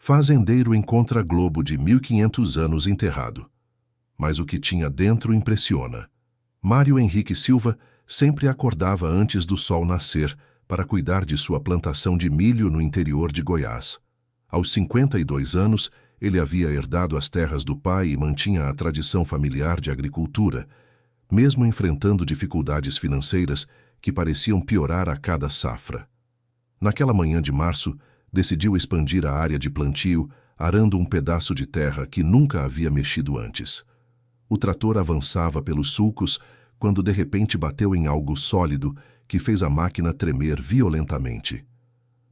Fazendeiro encontra globo de 1500 anos enterrado. Mas o que tinha dentro impressiona. Mário Henrique Silva sempre acordava antes do sol nascer para cuidar de sua plantação de milho no interior de Goiás. Aos 52 anos, ele havia herdado as terras do pai e mantinha a tradição familiar de agricultura, mesmo enfrentando dificuldades financeiras que pareciam piorar a cada safra. Naquela manhã de março, decidiu expandir a área de plantio, arando um pedaço de terra que nunca havia mexido antes. O trator avançava pelos sulcos quando de repente bateu em algo sólido que fez a máquina tremer violentamente.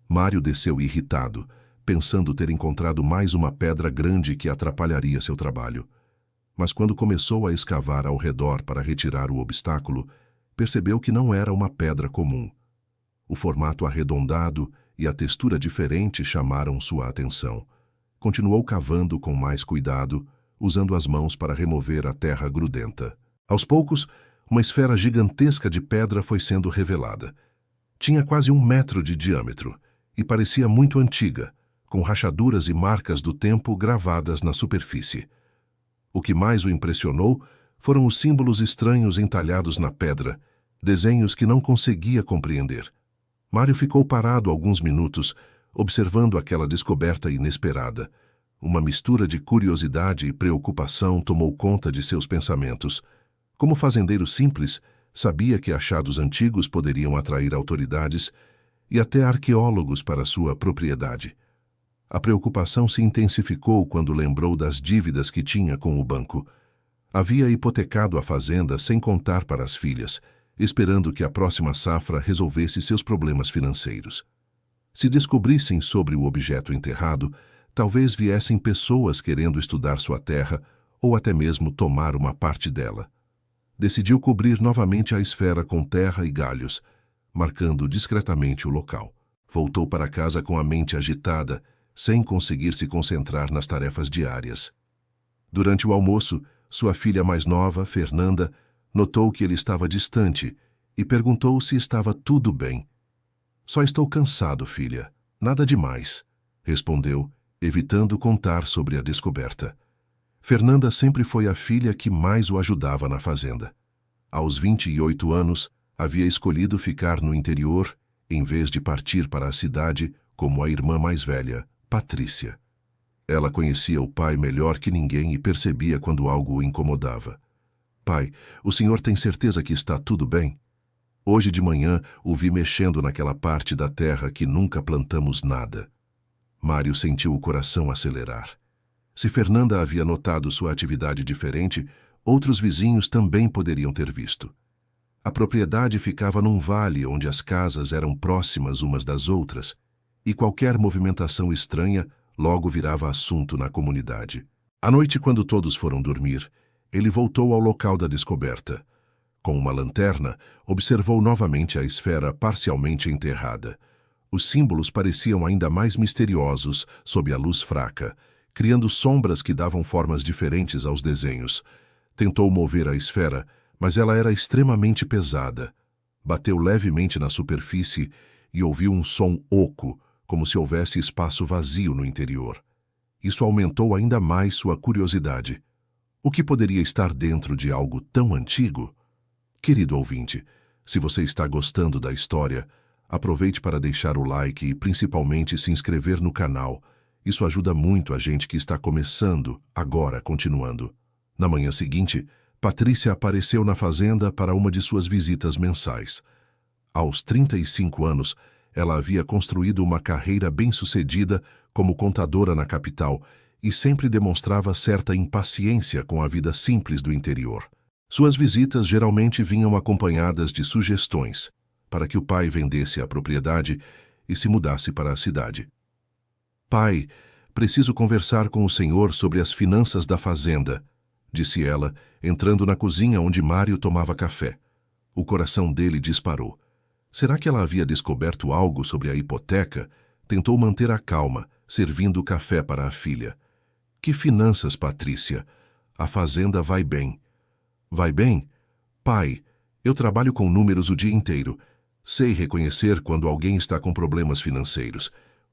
Mário desceu irritado, pensando ter encontrado mais uma pedra grande que atrapalharia seu trabalho. Mas quando começou a escavar ao redor para retirar o obstáculo, percebeu que não era uma pedra comum. O formato arredondado e a textura diferente chamaram sua atenção. Continuou cavando com mais cuidado, usando as mãos para remover a terra grudenta. Aos poucos, uma esfera gigantesca de pedra foi sendo revelada. Tinha quase 1 metro de diâmetro e parecia muito antiga, com rachaduras e marcas do tempo gravadas na superfície. O que mais o impressionou foram os símbolos estranhos entalhados na pedra, desenhos que não conseguia compreender. Mário ficou parado alguns minutos, observando aquela descoberta inesperada. Uma mistura de curiosidade e preocupação tomou conta de seus pensamentos. Como fazendeiro simples, sabia que achados antigos poderiam atrair autoridades e até arqueólogos para sua propriedade. A preocupação se intensificou quando lembrou das dívidas que tinha com o banco. Havia hipotecado a fazenda sem contar para as filhas, esperando que a próxima safra resolvesse seus problemas financeiros. Se descobrissem sobre o objeto enterrado, talvez viessem pessoas querendo estudar sua terra ou até mesmo tomar uma parte dela. Decidiu cobrir novamente a esfera com terra e galhos, marcando discretamente o local. Voltou para casa com a mente agitada, sem conseguir se concentrar nas tarefas diárias. Durante o almoço, sua filha mais nova, Fernanda, notou que ele estava distante e perguntou se estava tudo bem. "Só estou cansado, filha. Nada demais", respondeu, evitando contar sobre a descoberta. Fernanda sempre foi a filha que mais o ajudava na fazenda. Aos 28 anos, havia escolhido ficar no interior, em vez de partir para a cidade como a irmã mais velha, Patrícia. Ela conhecia o pai melhor que ninguém e percebia quando algo o incomodava. "Pai, o senhor tem certeza que está tudo bem? Hoje de manhã o vi mexendo naquela parte da terra que nunca plantamos nada." Mário sentiu o coração acelerar. Se Fernanda havia notado sua atividade diferente, outros vizinhos também poderiam ter visto. A propriedade ficava num vale onde as casas eram próximas umas das outras, e qualquer movimentação estranha logo virava assunto na comunidade. À noite, quando todos foram dormir, ele voltou ao local da descoberta. Com uma lanterna, observou novamente a esfera parcialmente enterrada. Os símbolos pareciam ainda mais misteriosos sob a luz fraca, criando sombras que davam formas diferentes aos desenhos. Tentou mover a esfera, mas ela era extremamente pesada. Bateu levemente na superfície e ouviu um som oco, como se houvesse espaço vazio no interior. Isso aumentou ainda mais sua curiosidade. O que poderia estar dentro de algo tão antigo? Querido ouvinte, se você está gostando da história, aproveite para deixar o like e principalmente se inscrever no canal. Isso ajuda muito a gente que está começando, agora continuando. Na manhã seguinte, Patrícia apareceu na fazenda para uma de suas visitas mensais. Aos 35 anos, ela havia construído uma carreira bem-sucedida como contadora na capital e sempre demonstrava certa impaciência com a vida simples do interior. Suas visitas geralmente vinham acompanhadas de sugestões para que o pai vendesse a propriedade e se mudasse para a cidade. "Pai, preciso conversar com o senhor sobre as finanças da fazenda", disse ela, entrando na cozinha onde Mário tomava café. O coração dele disparou. Será que ela havia descoberto algo sobre a hipoteca? Tentou manter a calma, servindo o café para a filha. "Que finanças, Patrícia? A fazenda vai bem." "Vai bem? Pai, eu trabalho com números o dia inteiro. Sei reconhecer quando alguém está com problemas financeiros.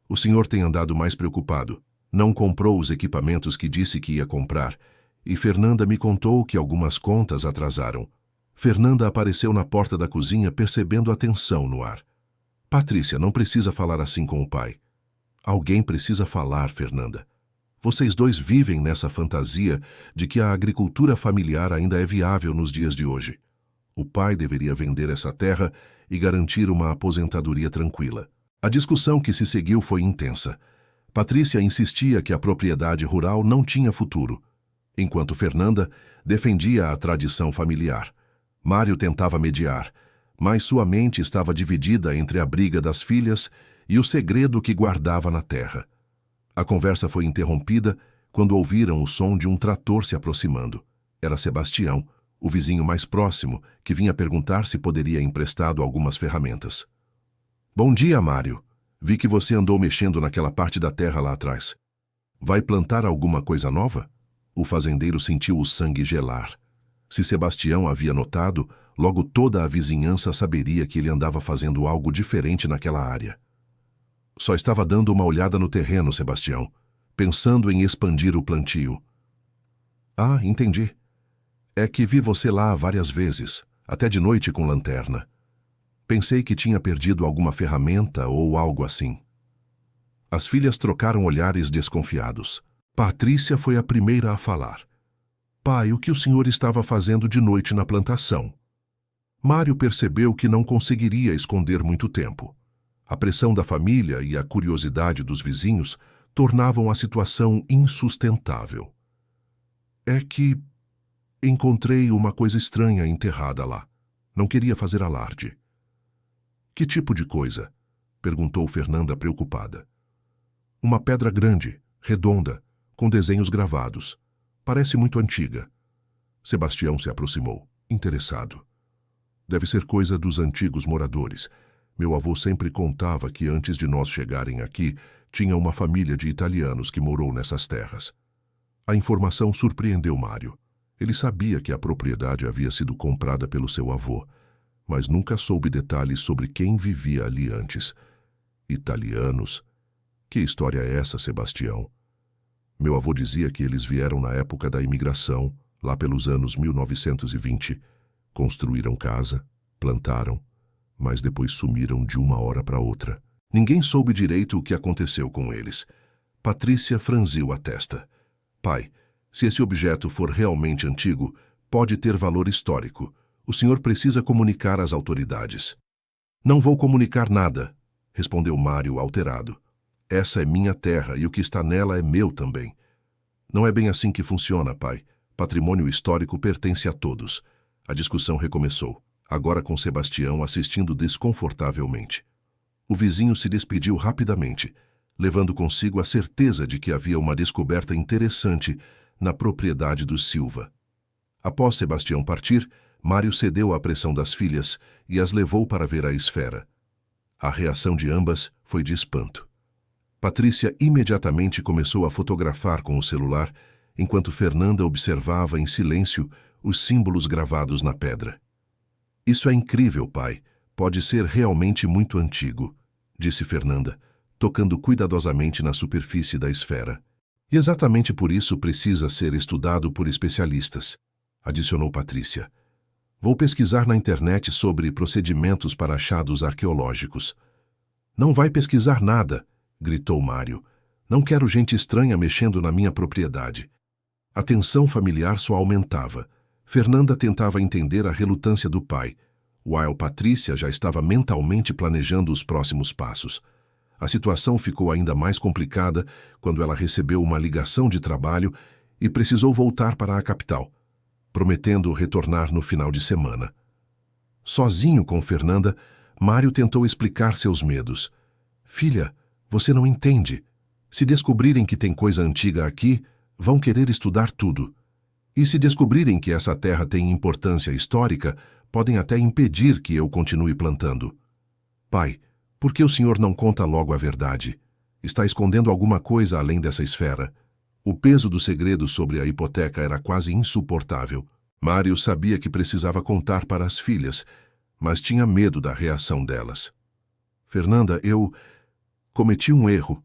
O senhor tem andado mais preocupado." Não comprou os equipamentos que disse que ia comprar, e Fernanda me contou que algumas contas atrasaram. Fernanda apareceu na porta da cozinha percebendo a tensão no ar. Patrícia, não precisa falar assim com o pai. Alguém precisa falar, Fernanda. Vocês dois vivem nessa fantasia de que a agricultura familiar ainda é viável nos dias de hoje. O pai deveria vender essa terra e garantir uma aposentadoria tranquila. A discussão que se seguiu foi intensa. Patrícia insistia que a propriedade rural não tinha futuro, enquanto Fernanda defendia a tradição familiar. Mário tentava mediar, mas sua mente estava dividida entre a briga das filhas e o segredo que guardava na terra. A conversa foi interrompida quando ouviram o som de um trator se aproximando. Era Sebastião, o vizinho mais próximo, que vinha perguntar se poderia emprestado algumas ferramentas. Bom dia, Mário. Vi que você andou mexendo naquela parte da terra lá atrás. Vai plantar alguma coisa nova? O fazendeiro sentiu o sangue gelar. Se Sebastião havia notado, logo toda a vizinhança saberia que ele andava fazendo algo diferente naquela área. Só estava dando uma olhada no terreno, Sebastião, pensando em expandir o plantio. Ah, entendi. É que vi você lá várias vezes, até de noite com lanterna. Pensei que tinha perdido alguma ferramenta ou algo assim. As filhas trocaram olhares desconfiados. Patrícia foi a primeira a falar. Pai, o que o senhor estava fazendo de noite na plantação? Mário percebeu que não conseguiria esconder muito tempo. A pressão da família e a curiosidade dos vizinhos tornavam a situação insustentável. É que encontrei uma coisa estranha enterrada lá. Não queria fazer alarde. Que tipo de coisa? Perguntou Fernanda preocupada. Uma pedra grande, redonda, com desenhos gravados. Parece muito antiga. Sebastião se aproximou, interessado. Deve ser coisa dos antigos moradores. Meu avô sempre contava que antes de nós chegarem aqui, tinha uma família de italianos que morou nessas terras. A informação surpreendeu Mário. Ele sabia que a propriedade havia sido comprada pelo seu avô, mas nunca soube detalhes sobre quem vivia ali antes. Italianos? Que história é essa, Sebastião? Meu avô dizia que eles vieram na época da imigração, lá pelos anos 1920, construíram casa, plantaram, mas depois sumiram de uma hora para outra. Ninguém soube direito o que aconteceu com eles. Patrícia franziu a testa. Pai, se esse objeto for realmente antigo, pode ter valor histórico. O senhor precisa comunicar às autoridades. Não vou comunicar nada, respondeu Mário alterado. Essa é minha terra e o que está nela é meu também. Não é bem assim que funciona, pai. Patrimônio histórico pertence a todos. A discussão recomeçou, agora com Sebastião assistindo desconfortavelmente. O vizinho se despediu rapidamente, levando consigo a certeza de que havia uma descoberta interessante na propriedade dos Silva. Após Sebastião partir, Mário cedeu à pressão das filhas e as levou para ver a esfera. A reação de ambas foi de espanto. Patrícia imediatamente começou a fotografar com o celular, enquanto Fernanda observava em silêncio os símbolos gravados na pedra. Isso é incrível, pai. Pode ser realmente muito antigo, disse Fernanda, tocando cuidadosamente na superfície da esfera. E exatamente por isso precisa ser estudado por especialistas, adicionou Patrícia. Vou pesquisar na internet sobre procedimentos para achados arqueológicos. Não vai pesquisar nada, gritou Mário. Não quero gente estranha mexendo na minha propriedade. A tensão familiar só aumentava. Fernanda tentava entender a relutância do pai, while Patrícia já estava mentalmente planejando os próximos passos. A situação ficou ainda mais complicada quando ela recebeu uma ligação de trabalho e precisou voltar para a capital, prometendo retornar no final de semana. Sozinho com Fernanda, Mário tentou explicar seus medos. Filha, você não entende. Se descobrirem que tem coisa antiga aqui, vão querer estudar tudo. E se descobrirem que essa terra tem importância histórica, podem até impedir que eu continue plantando. Pai, por que o senhor não conta logo a verdade? Está escondendo alguma coisa além dessa esfera. O peso do segredo sobre a hipoteca era quase insuportável. Mário sabia que precisava contar para as filhas, mas tinha medo da reação delas. Fernanda, eu cometi um erro.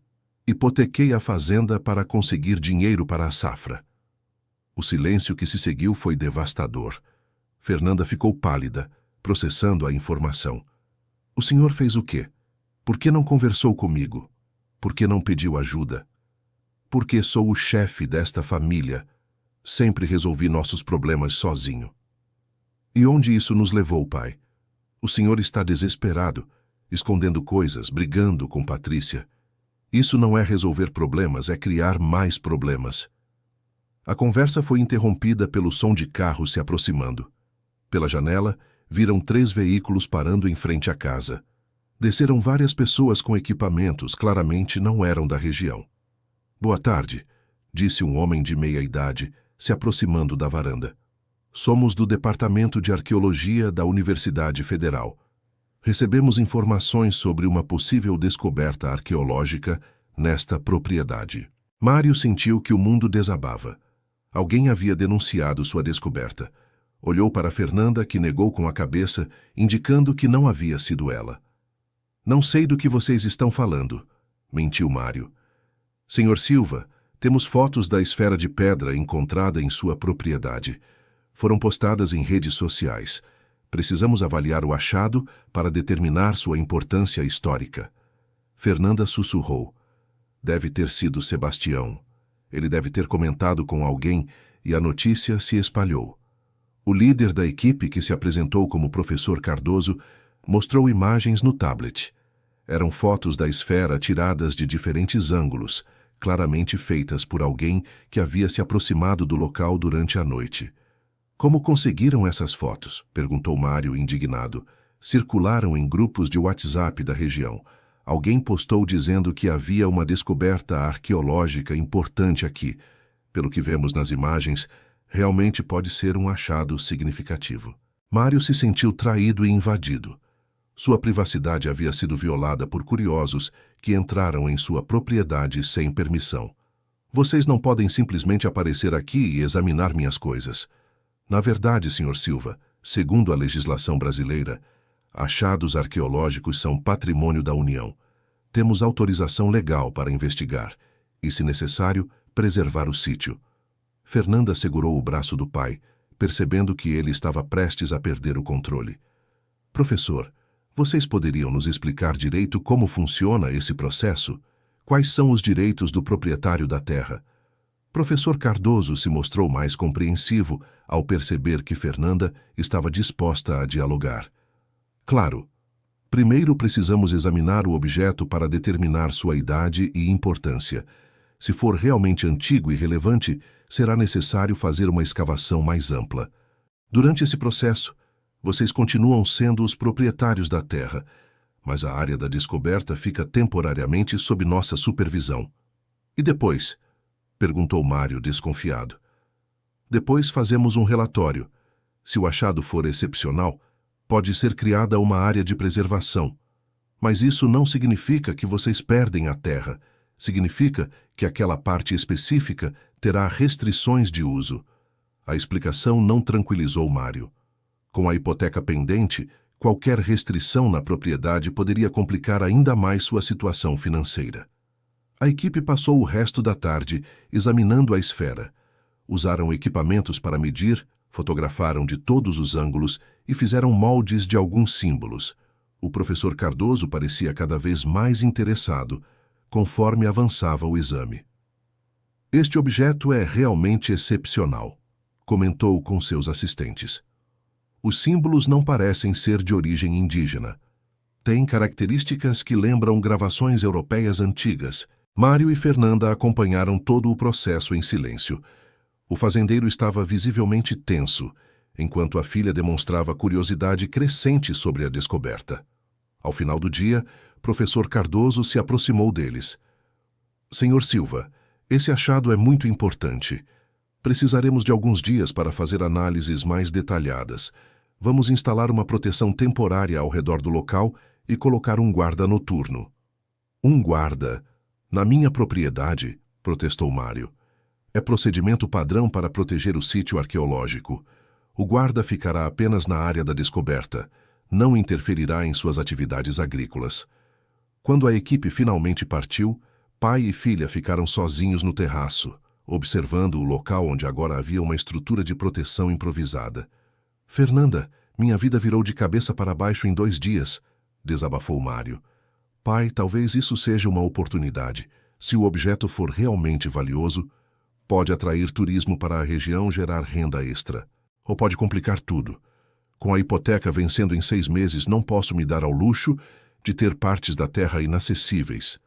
Hipotequei a fazenda para conseguir dinheiro para a safra. O silêncio que se seguiu foi devastador. Fernanda ficou pálida, processando a informação. O senhor fez o quê? Por que não conversou comigo? Por que não pediu ajuda? Porque sou o chefe desta família. Sempre resolvi nossos problemas sozinho. E onde isso nos levou, pai? O senhor está desesperado, escondendo coisas, brigando com Patrícia. Isso não é resolver problemas, é criar mais problemas. A conversa foi interrompida pelo som de carros se aproximando. Pela janela, viram 3 veículos parando em frente à casa. Desceram várias pessoas com equipamentos, claramente não eram da região. Boa tarde, disse um homem de meia idade, se aproximando da varanda. Somos do Departamento de Arqueologia da Universidade Federal. Recebemos informações sobre uma possível descoberta arqueológica nesta propriedade. Mário sentiu que o mundo desabava. Alguém havia denunciado sua descoberta. Olhou para Fernanda, que negou com a cabeça, indicando que não havia sido ela. Não sei do que vocês estão falando, mentiu Mário. Senhor Silva, temos fotos da esfera de pedra encontrada em sua propriedade. Foram postadas em redes sociais. Precisamos avaliar o achado para determinar sua importância histórica. Fernanda sussurrou. Deve ter sido Sebastião. Ele deve ter comentado com alguém e a notícia se espalhou. O líder da equipe, que se apresentou como professor Cardoso, mostrou imagens no tablet. Eram fotos da esfera tiradas de diferentes ângulos, claramente feitas por alguém que havia se aproximado do local durante a noite. Como conseguiram essas fotos? Perguntou Mário, indignado. Circularam em grupos de WhatsApp da região. Alguém postou dizendo que havia uma descoberta arqueológica importante aqui. Pelo que vemos nas imagens, realmente pode ser um achado significativo. Mário se sentiu traído e invadido. Sua privacidade havia sido violada por curiosos que entraram em sua propriedade sem permissão. Vocês não podem simplesmente aparecer aqui e examinar minhas coisas. Na verdade, Sr. Silva, segundo a legislação brasileira, achados arqueológicos são patrimônio da União. Temos autorização legal para investigar e, se necessário, preservar o sítio. Fernanda segurou o braço do pai, percebendo que ele estava prestes a perder o controle. Professor, vocês poderiam nos explicar direito como funciona esse processo? Quais são os direitos do proprietário da terra? Professor Cardoso se mostrou mais compreensivo ao perceber que Fernanda estava disposta a dialogar. Claro. Primeiro precisamos examinar o objeto para determinar sua idade e importância. Se for realmente antigo e relevante, será necessário fazer uma escavação mais ampla. Durante esse processo, vocês continuam sendo os proprietários da terra, mas a área da descoberta fica temporariamente sob nossa supervisão. E depois? Perguntou Mário, desconfiado. Depois fazemos um relatório. Se o achado for excepcional, pode ser criada uma área de preservação. Mas isso não significa que vocês perdem a terra. Significa que aquela parte específica terá restrições de uso. A explicação não tranquilizou Mário. Com a hipoteca pendente, qualquer restrição na propriedade poderia complicar ainda mais sua situação financeira. A equipe passou o resto da tarde examinando a esfera. Usaram equipamentos para medir, fotografaram de todos os ângulos e fizeram moldes de alguns símbolos. O professor Cardoso parecia cada vez mais interessado, conforme avançava o exame. Este objeto é realmente excepcional, comentou com seus assistentes. Os símbolos não parecem ser de origem indígena. Têm características que lembram gravações europeias antigas. Mário e Fernanda acompanharam todo o processo em silêncio. O fazendeiro estava visivelmente tenso, enquanto a filha demonstrava curiosidade crescente sobre a descoberta. Ao final do dia, professor Cardoso se aproximou deles. Senhor Silva, esse achado é muito importante. Precisaremos de alguns dias para fazer análises mais detalhadas. Vamos instalar uma proteção temporária ao redor do local e colocar um guarda noturno. Um guarda? Na minha propriedade, protestou Mário. É procedimento padrão para proteger o sítio arqueológico. O guarda ficará apenas na área da descoberta. Não interferirá em suas atividades agrícolas. Quando a equipe finalmente partiu, Pai e filha ficaram sozinhos no terraço, observando o local onde agora havia uma estrutura de proteção improvisada. Fernanda, minha vida virou de cabeça para baixo em 2 dias, desabafou Mário. Pai, talvez isso seja uma oportunidade. Se o objeto for realmente valioso, pode atrair turismo para a região, gerar renda extra. Ou pode complicar tudo. Com a hipoteca vencendo em 6 meses, não posso me dar ao luxo de ter partes da terra inacessíveis.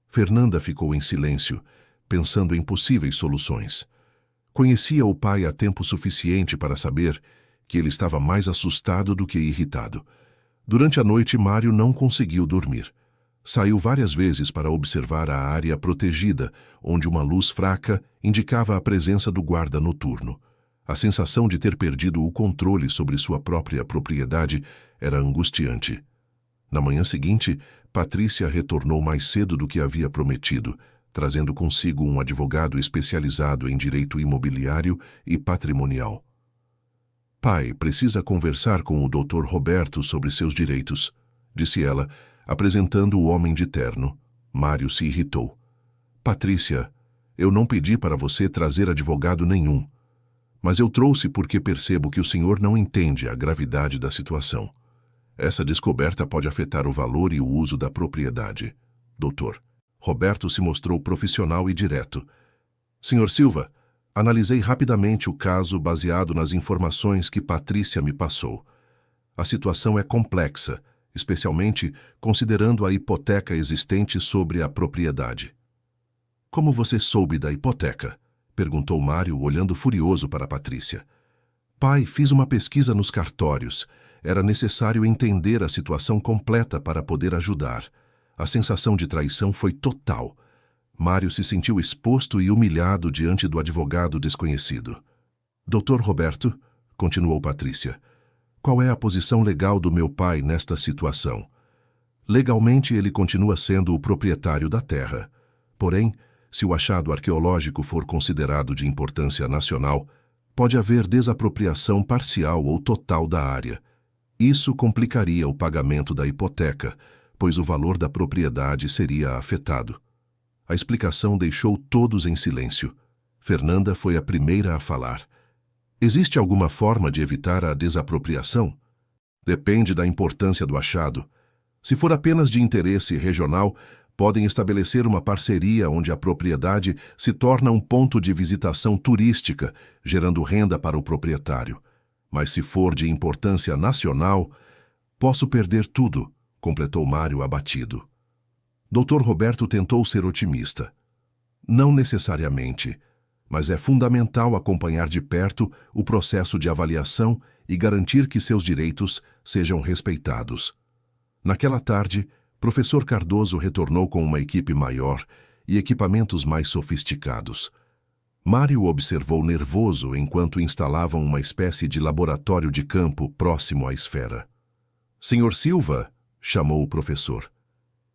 Fernanda ficou em silêncio, pensando em possíveis soluções. Conhecia o pai há tempo suficiente para saber que ele estava mais assustado do que irritado. Durante a noite, Mário não conseguiu dormir. Saiu várias vezes para observar a área protegida, onde uma luz fraca indicava a presença do guarda noturno. A sensação de ter perdido o controle sobre sua própria propriedade era angustiante. Na manhã seguinte, Patrícia retornou mais cedo do que havia prometido, trazendo consigo um advogado especializado em direito imobiliário e patrimonial. Pai, precisa conversar com o Dr. Roberto sobre seus direitos, disse ela, apresentando o homem de terno. Mário se irritou. Patrícia, eu não pedi para você trazer advogado nenhum, mas eu trouxe porque percebo que o senhor não entende a gravidade da situação. Essa descoberta pode afetar o valor e o uso da propriedade. Doutor, Roberto se mostrou profissional e direto. Senhor Silva, analisei rapidamente o caso baseado nas informações que Patrícia me passou. A situação é complexa, especialmente considerando a hipoteca existente sobre a propriedade. Como você soube da hipoteca? Perguntou Mário, olhando furioso para Patrícia. Pai, fiz uma pesquisa nos cartórios. Era necessário entender a situação completa para poder ajudar. A sensação de traição foi total. Mário se sentiu exposto e humilhado diante do advogado desconhecido. Doutor Roberto, continuou Patrícia, qual é a posição legal do meu pai nesta situação? Legalmente, ele continua sendo o proprietário da terra. Porém, se o achado arqueológico for considerado de importância nacional, pode haver desapropriação parcial ou total da área. Isso complicaria o pagamento da hipoteca, pois o valor da propriedade seria afetado. A explicação deixou todos em silêncio. Fernanda foi a primeira a falar. Existe alguma forma de evitar a desapropriação? Depende da importância do achado. Se for apenas de interesse regional, podem estabelecer uma parceria onde a propriedade se torna um ponto de visitação turística, gerando renda para o proprietário. Mas se for de importância nacional, posso perder tudo, completou Mário abatido. Dr. Roberto tentou ser otimista. Não necessariamente, mas é fundamental acompanhar de perto o processo de avaliação e garantir que seus direitos sejam respeitados. Naquela tarde, professor Cardoso retornou com uma equipe maior e equipamentos mais sofisticados. Mário observou nervoso enquanto instalavam uma espécie de laboratório de campo próximo à esfera. Senhor Silva, chamou o professor.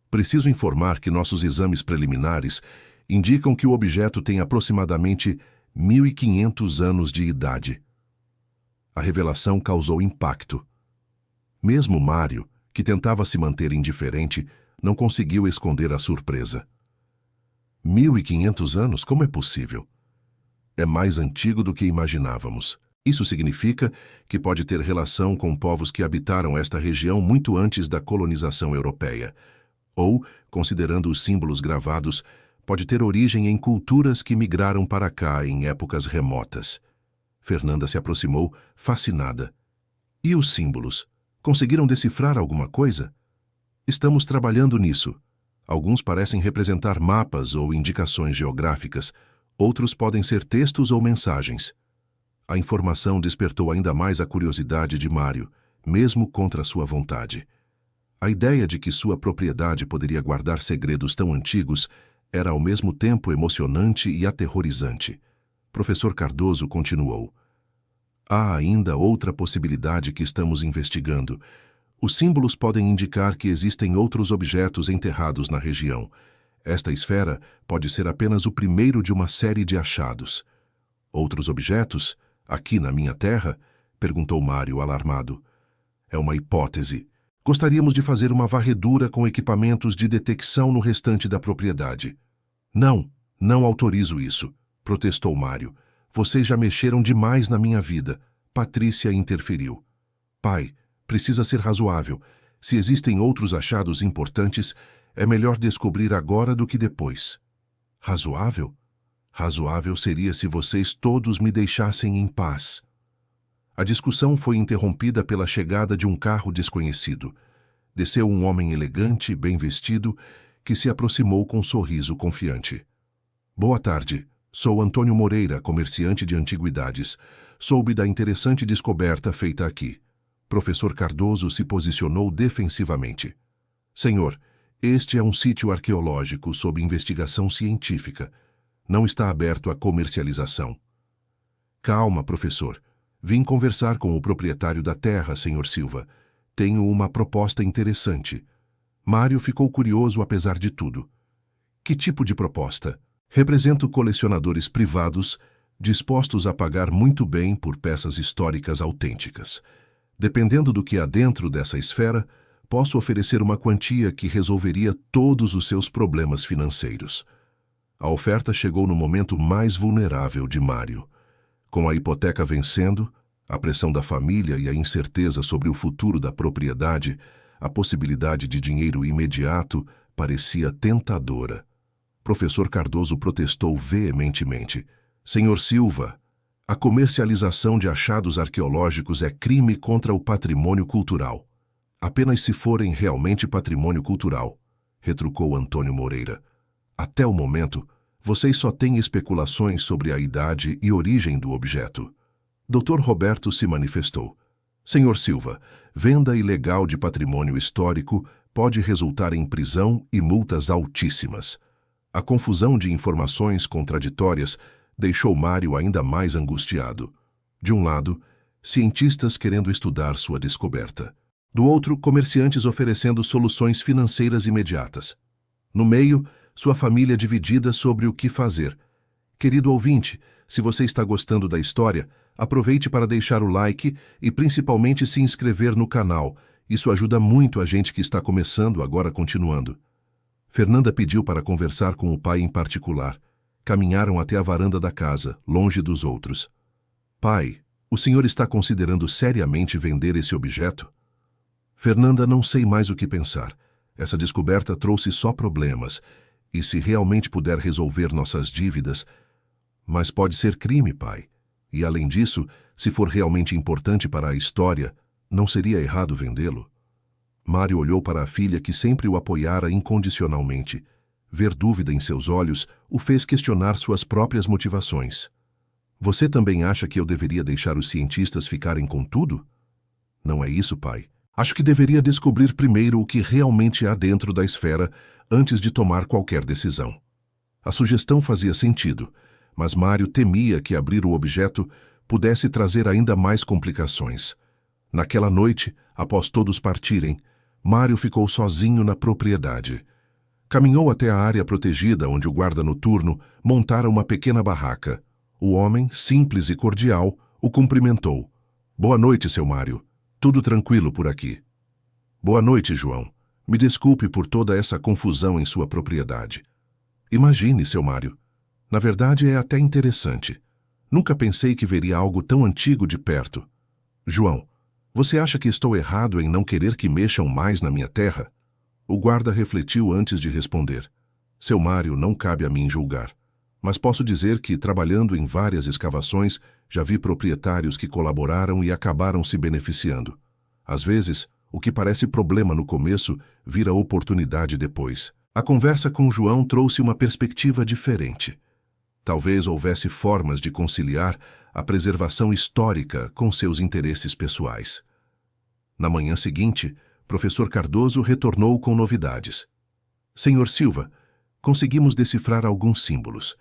Preciso informar que nossos exames preliminares indicam que o objeto tem aproximadamente 1.500 anos de idade. A revelação causou impacto. Mesmo Mário, que tentava se manter indiferente, não conseguiu esconder a surpresa. 1.500 anos? Como é possível? É mais antigo do que imaginávamos. Isso significa que pode ter relação com povos que habitaram esta região muito antes da colonização europeia. Ou, considerando os símbolos gravados, pode ter origem em culturas que migraram para cá em épocas remotas. Fernanda se aproximou, fascinada. E os símbolos? Conseguiram decifrar alguma coisa? Estamos trabalhando nisso. Alguns parecem representar mapas ou indicações geográficas, outros podem ser textos ou mensagens. A informação despertou ainda mais a curiosidade de Mário, mesmo contra sua vontade. A ideia de que sua propriedade poderia guardar segredos tão antigos era ao mesmo tempo emocionante e aterrorizante. Professor Cardoso continuou. Há ainda outra possibilidade que estamos investigando. Os símbolos podem indicar que existem outros objetos enterrados na região. Esta esfera pode ser apenas o primeiro de uma série de achados. Outros objetos? Aqui na minha terra? Perguntou Mário, alarmado. É uma hipótese. Gostaríamos de fazer uma varredura com equipamentos de detecção no restante da propriedade. Não, não autorizo isso, protestou Mário. Vocês já mexeram demais na minha vida. Patrícia interferiu. Pai, precisa ser razoável. Se existem outros achados importantes, é melhor descobrir agora do que depois. Razoável? Razoável seria se vocês todos me deixassem em paz. A discussão foi interrompida pela chegada de um carro desconhecido. Desceu um homem elegante, bem vestido, que se aproximou com um sorriso confiante. Boa tarde. Sou Antônio Moreira, comerciante de antiguidades. Soube da interessante descoberta feita aqui. Professor Cardoso se posicionou defensivamente. Senhor, este é um sítio arqueológico sob investigação científica. Não está aberto à comercialização. Calma, professor. Vim conversar com o proprietário da terra, senhor Silva. Tenho uma proposta interessante. Mário ficou curioso apesar de tudo. Que tipo de proposta? Represento colecionadores privados dispostos a pagar muito bem por peças históricas autênticas. Dependendo do que há dentro dessa esfera, posso oferecer uma quantia que resolveria todos os seus problemas financeiros. A oferta chegou no momento mais vulnerável de Mário. Com a hipoteca vencendo, a pressão da família e a incerteza sobre o futuro da propriedade, a possibilidade de dinheiro imediato parecia tentadora. Professor Cardoso protestou veementemente. Senhor Silva, a comercialização de achados arqueológicos é crime contra o patrimônio cultural. Apenas se forem realmente patrimônio cultural, retrucou Antônio Moreira. Até o momento, vocês só têm especulações sobre a idade e origem do objeto. Dr. Roberto se manifestou. Senhor Silva, venda ilegal de patrimônio histórico pode resultar em prisão e multas altíssimas. A confusão de informações contraditórias deixou Mário ainda mais angustiado. De um lado, cientistas querendo estudar sua descoberta. Do outro, comerciantes oferecendo soluções financeiras imediatas. No meio, sua família dividida sobre o que fazer. Querido ouvinte, se você está gostando da história, aproveite para deixar o like e principalmente se inscrever no canal. Isso ajuda muito a gente que está começando, agora continuando. Fernanda pediu para conversar com o pai em particular. Caminharam até a varanda da casa, longe dos outros. Pai, o senhor está considerando seriamente vender esse objeto? Fernanda, não sei mais o que pensar. Essa descoberta trouxe só problemas. E se realmente puder resolver nossas dívidas... Mas pode ser crime, pai. E além disso, se for realmente importante para a história, não seria errado vendê-lo? Mário olhou para a filha que sempre o apoiara incondicionalmente. Ver dúvida em seus olhos o fez questionar suas próprias motivações. Você também acha que eu deveria deixar os cientistas ficarem com tudo? Não é isso, pai. Acho que deveria descobrir primeiro o que realmente há dentro da esfera antes de tomar qualquer decisão. A sugestão fazia sentido, mas Mário temia que abrir o objeto pudesse trazer ainda mais complicações. Naquela noite, após todos partirem, Mário ficou sozinho na propriedade. Caminhou até a área protegida onde o guarda noturno montara uma pequena barraca. O homem, simples e cordial, o cumprimentou. Boa noite, seu Mário. Tudo tranquilo por aqui. Boa noite, João. Me desculpe por toda essa confusão em sua propriedade. Imagine, seu Mário. Na verdade, é até interessante. Nunca pensei que veria algo tão antigo de perto. João, você acha que estou errado em não querer que mexam mais na minha terra? O guarda refletiu antes de responder. Seu Mário, não cabe a mim julgar. Mas posso dizer que, trabalhando em várias escavações, já vi proprietários que colaboraram e acabaram se beneficiando. Às vezes, o que parece problema no começo vira oportunidade depois. A conversa com João trouxe uma perspectiva diferente. Talvez houvesse formas de conciliar a preservação histórica com seus interesses pessoais. Na manhã seguinte, professor Cardoso retornou com novidades. Senhor Silva, conseguimos decifrar alguns símbolos.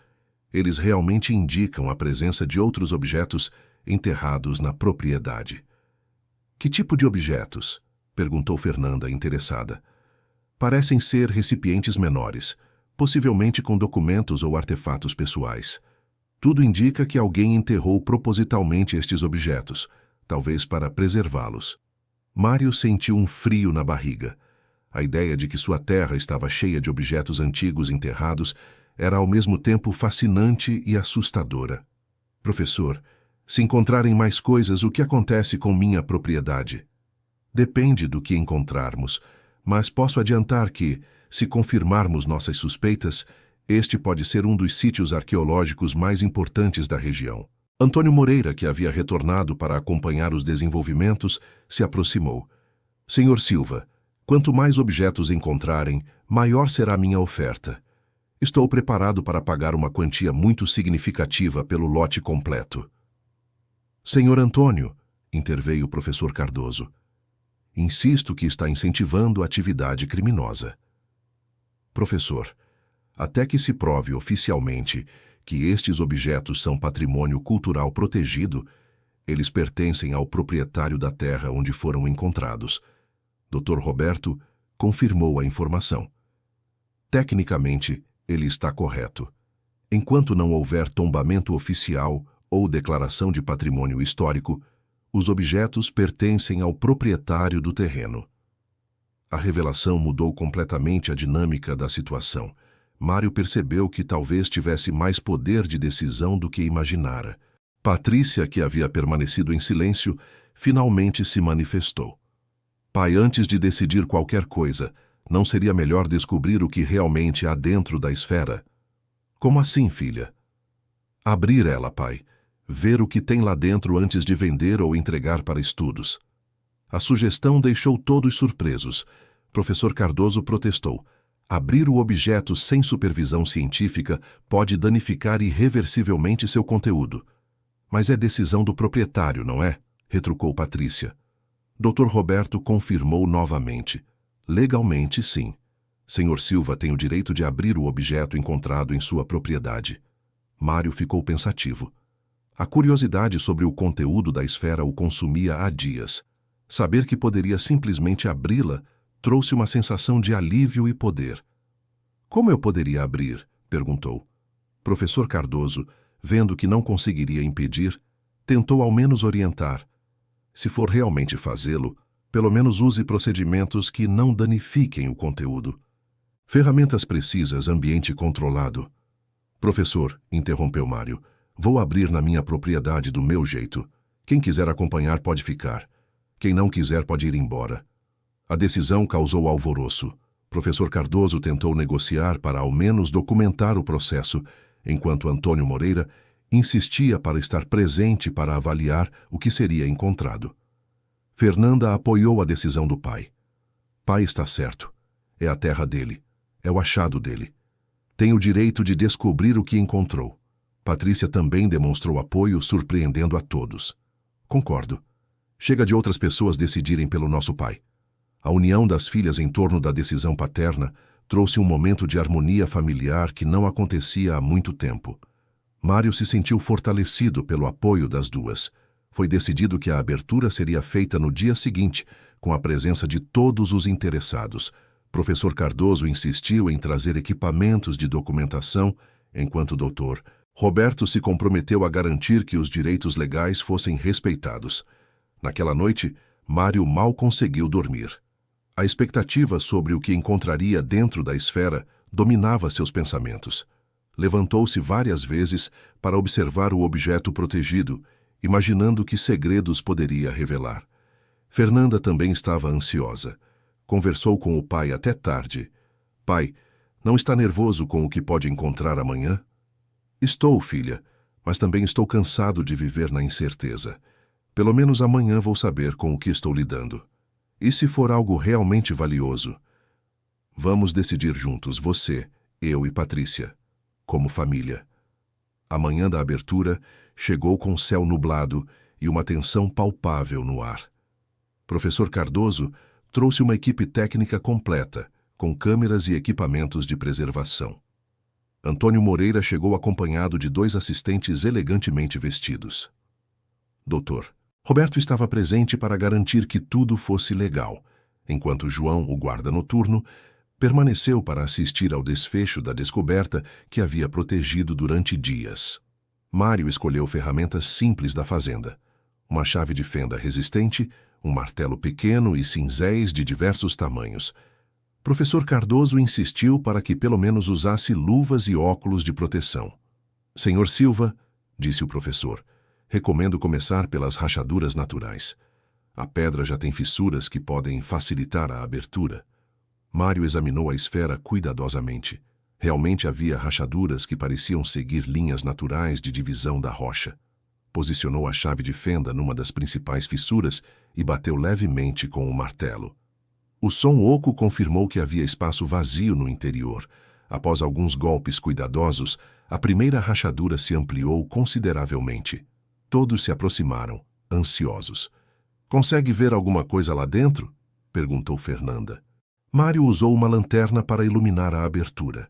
Eles realmente indicam a presença de outros objetos enterrados na propriedade. Que tipo de objetos? Perguntou Fernanda, interessada. Parecem ser recipientes menores, possivelmente com documentos ou artefatos pessoais. Tudo indica que alguém enterrou propositalmente estes objetos, talvez para preservá-los. Mário sentiu um frio na barriga. A ideia de que sua terra estava cheia de objetos antigos enterrados era ao mesmo tempo fascinante e assustadora. Professor, se encontrarem mais coisas, o que acontece com minha propriedade? Depende do que encontrarmos, mas posso adiantar que, se confirmarmos nossas suspeitas, este pode ser um dos sítios arqueológicos mais importantes da região. Antônio Moreira, que havia retornado para acompanhar os desenvolvimentos, se aproximou. Senhor Silva, quanto mais objetos encontrarem, maior será minha oferta. Estou preparado para pagar uma quantia muito significativa pelo lote completo. Senhor Antônio, interveio o professor Cardoso, insisto que está incentivando a atividade criminosa. Professor, até que se prove oficialmente que estes objetos são patrimônio cultural protegido, eles pertencem ao proprietário da terra onde foram encontrados. Dr. Roberto confirmou a informação. Tecnicamente, ele está correto. Enquanto não houver tombamento oficial ou declaração de patrimônio histórico, os objetos pertencem ao proprietário do terreno. A revelação mudou completamente a dinâmica da situação. Mário percebeu que talvez tivesse mais poder de decisão do que imaginara. Patrícia, que havia permanecido em silêncio, finalmente se manifestou. Pai, antes de decidir qualquer coisa, não seria melhor descobrir o que realmente há dentro da esfera? Como assim, filha? Abrir ela, pai. Ver o que tem lá dentro antes de vender ou entregar para estudos. A sugestão deixou todos surpresos. Professor Cardoso protestou. Abrir o objeto sem supervisão científica pode danificar irreversivelmente seu conteúdo. Mas é decisão do proprietário, não é? Retrucou Patrícia. Dr. Roberto confirmou novamente. Legalmente, sim. Senhor Silva tem o direito de abrir o objeto encontrado em sua propriedade. Mário ficou pensativo. A curiosidade sobre o conteúdo da esfera o consumia há dias. Saber que poderia simplesmente abri-la trouxe uma sensação de alívio e poder. Como eu poderia abrir? Perguntou. Professor Cardoso, vendo que não conseguiria impedir, tentou ao menos orientar. Se for realmente fazê-lo, pelo menos use procedimentos que não danifiquem o conteúdo. Ferramentas precisas, ambiente controlado. Professor, interrompeu Mário, vou abrir na minha propriedade do meu jeito. Quem quiser acompanhar pode ficar. Quem não quiser pode ir embora. A decisão causou alvoroço. Professor Cardoso tentou negociar para ao menos documentar o processo, enquanto Antônio Moreira insistia para estar presente para avaliar o que seria encontrado. Fernanda apoiou a decisão do pai. Pai está certo. É a terra dele. É o achado dele. Tem o direito de descobrir o que encontrou. Patrícia também demonstrou apoio, surpreendendo a todos. Concordo. Chega de outras pessoas decidirem pelo nosso pai. A união das filhas em torno da decisão paterna trouxe um momento de harmonia familiar que não acontecia há muito tempo. Mário se sentiu fortalecido pelo apoio das duas. Foi decidido que a abertura seria feita no dia seguinte, com a presença de todos os interessados. Professor Cardoso insistiu em trazer equipamentos de documentação, enquanto o Dr. Roberto se comprometeu a garantir que os direitos legais fossem respeitados. Naquela noite, Mário mal conseguiu dormir. A expectativa sobre o que encontraria dentro da esfera dominava seus pensamentos. Levantou-se várias vezes para observar o objeto protegido, imaginando que segredos poderia revelar. Fernanda também estava ansiosa. Conversou com o pai até tarde. Pai, não está nervoso com o que pode encontrar amanhã? Estou, filha, mas também estou cansado de viver na incerteza. Pelo menos amanhã vou saber com o que estou lidando. E se for algo realmente valioso? Vamos decidir juntos, você, eu e Patrícia, como família. A manhã da abertura chegou com o céu nublado e uma tensão palpável no ar. Professor Cardoso trouxe uma equipe técnica completa, com câmeras e equipamentos de preservação. Antônio Moreira chegou acompanhado de 2 assistentes elegantemente vestidos. Doutor, Roberto estava presente para garantir que tudo fosse legal, enquanto João, o guarda noturno, permaneceu para assistir ao desfecho da descoberta que havia protegido durante dias. Mário escolheu ferramentas simples da fazenda: uma chave de fenda resistente, um martelo pequeno e cinzéis de diversos tamanhos. Professor Cardoso insistiu para que pelo menos usasse luvas e óculos de proteção. Senhor Silva, disse o professor, recomendo começar pelas rachaduras naturais. A pedra já tem fissuras que podem facilitar a abertura. Mário examinou a esfera cuidadosamente. Realmente havia rachaduras que pareciam seguir linhas naturais de divisão da rocha. Posicionou a chave de fenda numa das principais fissuras e bateu levemente com o martelo. O som oco confirmou que havia espaço vazio no interior. Após alguns golpes cuidadosos, a primeira rachadura se ampliou consideravelmente. Todos se aproximaram, ansiosos. "Consegue ver alguma coisa lá dentro?" perguntou Fernanda. Mário usou uma lanterna para iluminar a abertura.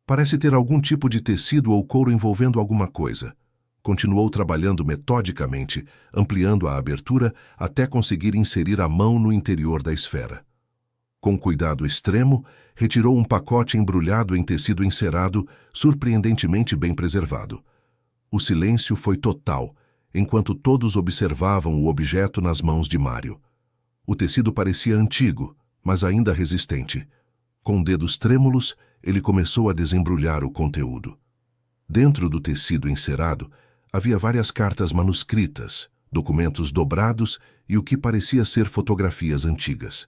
"Parece ter algum tipo de tecido ou couro envolvendo alguma coisa." Continuou trabalhando metodicamente, ampliando a abertura até conseguir inserir a mão no interior da esfera. Com cuidado extremo, retirou um pacote embrulhado em tecido encerado, surpreendentemente bem preservado. O silêncio foi total, enquanto todos observavam o objeto nas mãos de Mário. O tecido parecia antigo, mas ainda resistente. Com dedos trêmulos, ele começou a desembrulhar o conteúdo. Dentro do tecido encerado, havia várias cartas manuscritas, documentos dobrados e o que parecia ser fotografias antigas.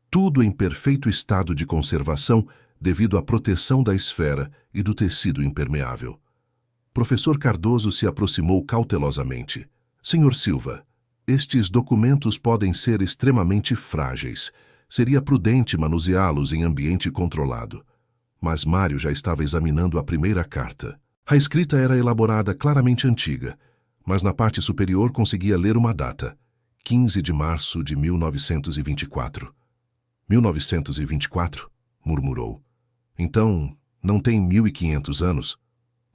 Tudo em perfeito estado de conservação devido à proteção da esfera e do tecido impermeável. Professor Cardoso se aproximou cautelosamente. "Senhor Silva, estes documentos podem ser extremamente frágeis. Seria prudente manuseá-los em ambiente controlado." Mas Mário já estava examinando a primeira carta. A escrita era elaborada claramente antiga, mas na parte superior conseguia ler uma data: 15 de março de 1924. 1924? Murmurou. "Então, não tem 1500 anos?"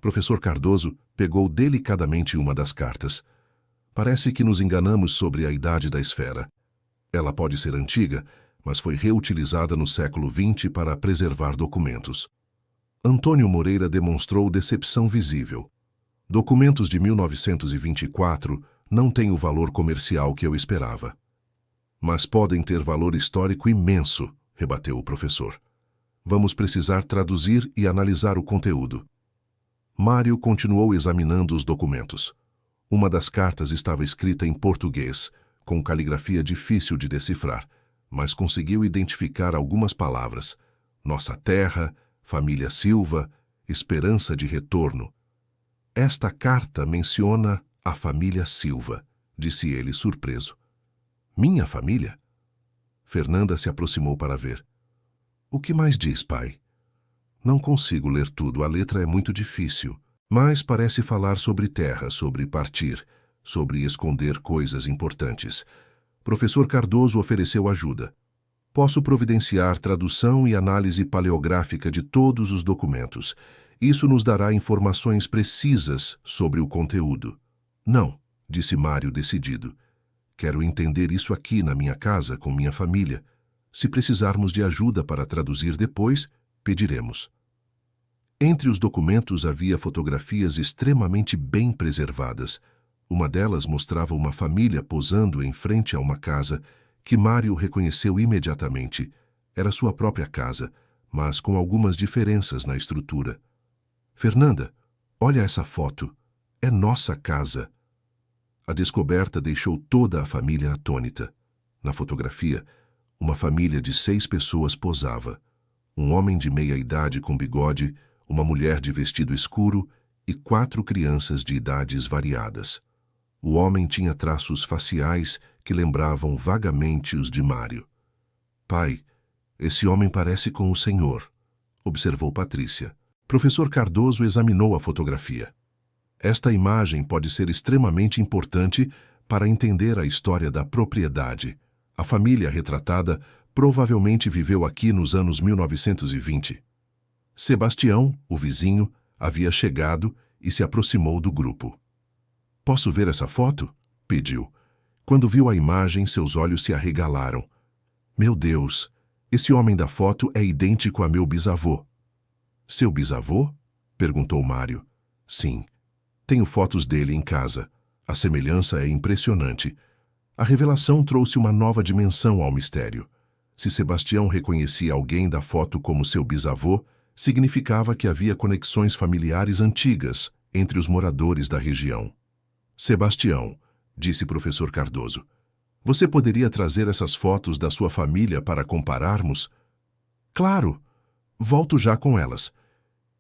Professor Cardoso pegou delicadamente uma das cartas. "Parece que nos enganamos sobre a idade da esfera. Ela pode ser antiga, mas foi reutilizada no século XX para preservar documentos." Antônio Moreira demonstrou decepção visível. "Documentos de 1924 não têm o valor comercial que eu esperava." "Mas podem ter valor histórico imenso", rebateu o professor. "Vamos precisar traduzir e analisar o conteúdo." Mário continuou examinando os documentos. Uma das cartas estava escrita em português, com caligrafia difícil de decifrar, mas conseguiu identificar algumas palavras: "Nossa terra", "Família Silva", "Esperança de retorno." "Esta carta menciona a família Silva", disse ele surpreso. "Minha família?" Fernanda se aproximou para ver. "O que mais diz, pai?" "Não consigo ler tudo, a letra é muito difícil, mas parece falar sobre terra, sobre partir, sobre esconder coisas importantes." Professor Cardoso ofereceu ajuda. "Posso providenciar tradução e análise paleográfica de todos os documentos. Isso nos dará informações precisas sobre o conteúdo." "Não", disse Mário decidido. "Quero entender isso aqui na minha casa, com minha família. Se precisarmos de ajuda para traduzir depois, pediremos." Entre os documentos havia fotografias extremamente bem preservadas. Uma delas mostrava uma família posando em frente a uma casa que Mário reconheceu imediatamente. Era sua própria casa, mas com algumas diferenças na estrutura. "Fernanda, olha essa foto. É nossa casa." A descoberta deixou toda a família atônita. Na fotografia, uma família de 6 pessoas posava. Um homem de meia-idade com bigode, uma mulher de vestido escuro e 4 crianças de idades variadas. O homem tinha traços faciais que lembravam vagamente os de Mário. "Pai, esse homem parece com o senhor", observou Patrícia. Professor Cardoso examinou a fotografia. "Esta imagem pode ser extremamente importante para entender a história da propriedade. A família retratada provavelmente viveu aqui nos anos 1920. Sebastião, o vizinho, havia chegado e se aproximou do grupo. "Posso ver essa foto?" pediu. Quando viu a imagem, seus olhos se arregalaram. "Meu Deus, esse homem da foto é idêntico a meu bisavô." "Seu bisavô?" perguntou Mário. "Sim. Tenho fotos dele em casa. A semelhança é impressionante. A revelação trouxe uma nova dimensão ao mistério. Se Sebastião reconhecia alguém da foto como seu bisavô, significava que havia conexões familiares antigas entre os moradores da região. Sebastião, disse professor Cardoso, você poderia trazer essas fotos da sua família para compararmos? Claro, volto já com elas.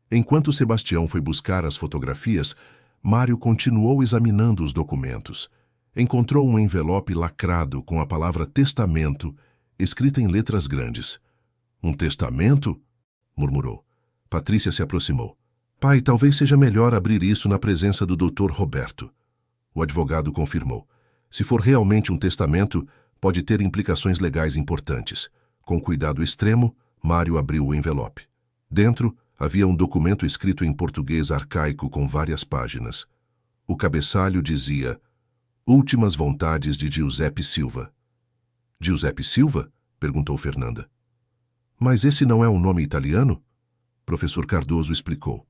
Enquanto Sebastião foi buscar as fotografias, Mário continuou examinando os documentos. Encontrou um envelope lacrado com a palavra testamento, escrita em letras grandes. Um testamento? Murmurou. Patrícia se aproximou. Pai, talvez seja melhor abrir isso na presença do Dr. Roberto. O advogado confirmou. Se for realmente um testamento, pode ter implicações legais importantes. Com cuidado extremo, Mário abriu o envelope. Dentro, havia um documento escrito em português arcaico com várias páginas. O cabeçalho dizia: Últimas vontades de Giuseppe Silva. Giuseppe Silva? Perguntou Fernanda. Mas esse não é um nome italiano? Professor Cardoso explicou.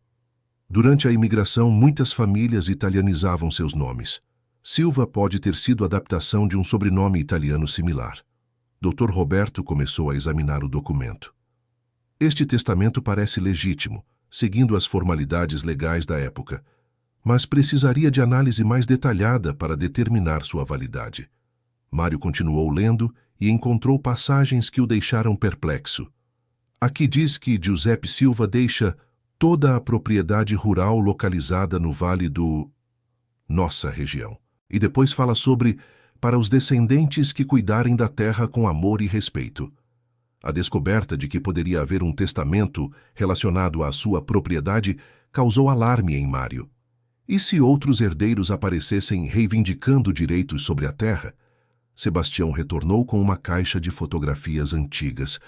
Durante a imigração, muitas famílias italianizavam seus nomes. Silva pode ter sido adaptação de um sobrenome italiano similar. Dr. Roberto começou a examinar o documento. Este testamento parece legítimo, seguindo as formalidades legais da época, mas precisaria de análise mais detalhada para determinar sua validade. Mário continuou lendo e encontrou passagens que o deixaram perplexo. Aqui diz que Giuseppe Silva deixa toda a propriedade rural localizada no vale do... nossa região. E depois fala sobre para os descendentes que cuidarem da terra com amor e respeito. A descoberta de que poderia haver um testamento relacionado à sua propriedade causou alarme em Mário. E se outros herdeiros aparecessem reivindicando direitos sobre a terra? Sebastião retornou com uma caixa de fotografias antigas.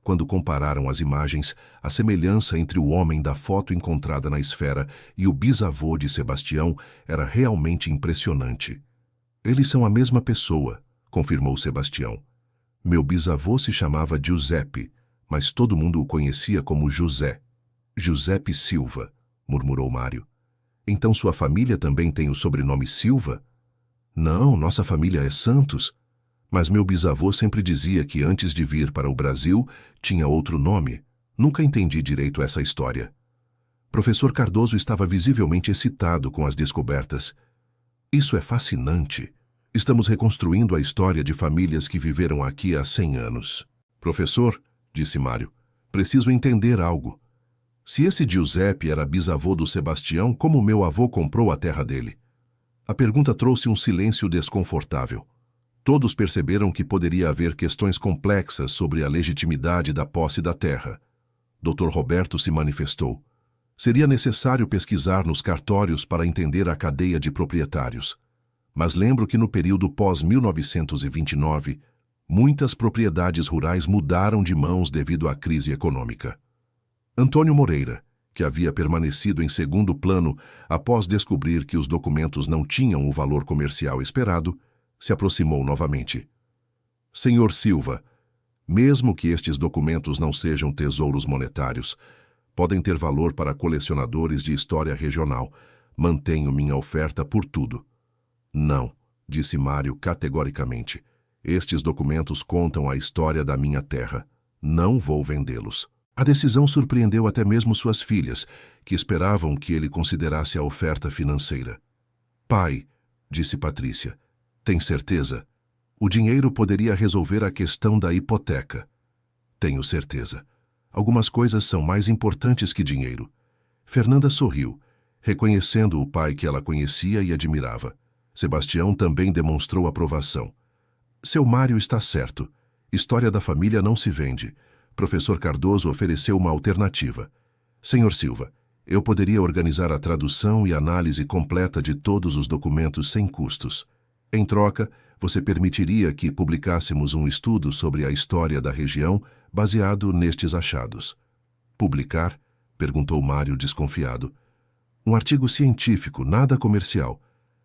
Quando compararam as imagens, a semelhança entre o homem da foto encontrada na esfera e o bisavô de Sebastião era realmente impressionante. Eles são a mesma pessoa, confirmou Sebastião. Meu bisavô se chamava Giuseppe, mas todo mundo o conhecia como José. Giuseppe Silva, murmurou Mário. Então sua família também tem o sobrenome Silva? Não, nossa família é Santos. Mas meu bisavô sempre dizia que antes de vir para o Brasil tinha outro nome. Nunca entendi direito essa história. Professor Cardoso estava visivelmente excitado com as descobertas. Isso é fascinante. Estamos reconstruindo a história de famílias que viveram aqui há 100 anos. Professor, disse Mário, preciso entender algo. Se esse Giuseppe era bisavô do Sebastião, como meu avô comprou a terra dele? A pergunta trouxe um silêncio desconfortável. Todos perceberam que poderia haver questões complexas sobre a legitimidade da posse da terra. Dr. Roberto se manifestou. Seria necessário pesquisar nos cartórios para entender a cadeia de proprietários. Mas lembro que no período pós-1929, muitas propriedades rurais mudaram de mãos devido à crise econômica. Antônio Moreira, que havia permanecido em segundo plano após descobrir que os documentos não tinham o valor comercial esperado, se aproximou novamente. Senhor Silva, mesmo que estes documentos não sejam tesouros monetários, podem ter valor para colecionadores de história regional. Mantenho minha oferta por tudo. Não, disse Mário categoricamente. Estes documentos contam a história da minha terra. Não vou vendê-los. A decisão surpreendeu até mesmo suas filhas, que esperavam que ele considerasse a oferta financeira. Pai, disse Patrícia, tem certeza? O dinheiro poderia resolver a questão da hipoteca. Tenho certeza. Algumas coisas são mais importantes que dinheiro. Fernanda sorriu, reconhecendo o pai que ela conhecia e admirava. Sebastião também demonstrou aprovação. Seu Mário está certo. História da família não se vende. Professor Cardoso ofereceu uma alternativa. Senhor Silva, eu poderia organizar a tradução e análise completa de todos os documentos sem custos. Em troca, você permitiria que publicássemos um estudo sobre a história da região baseado nestes achados. Publicar? Perguntou Mário desconfiado. Um artigo científico, nada comercial.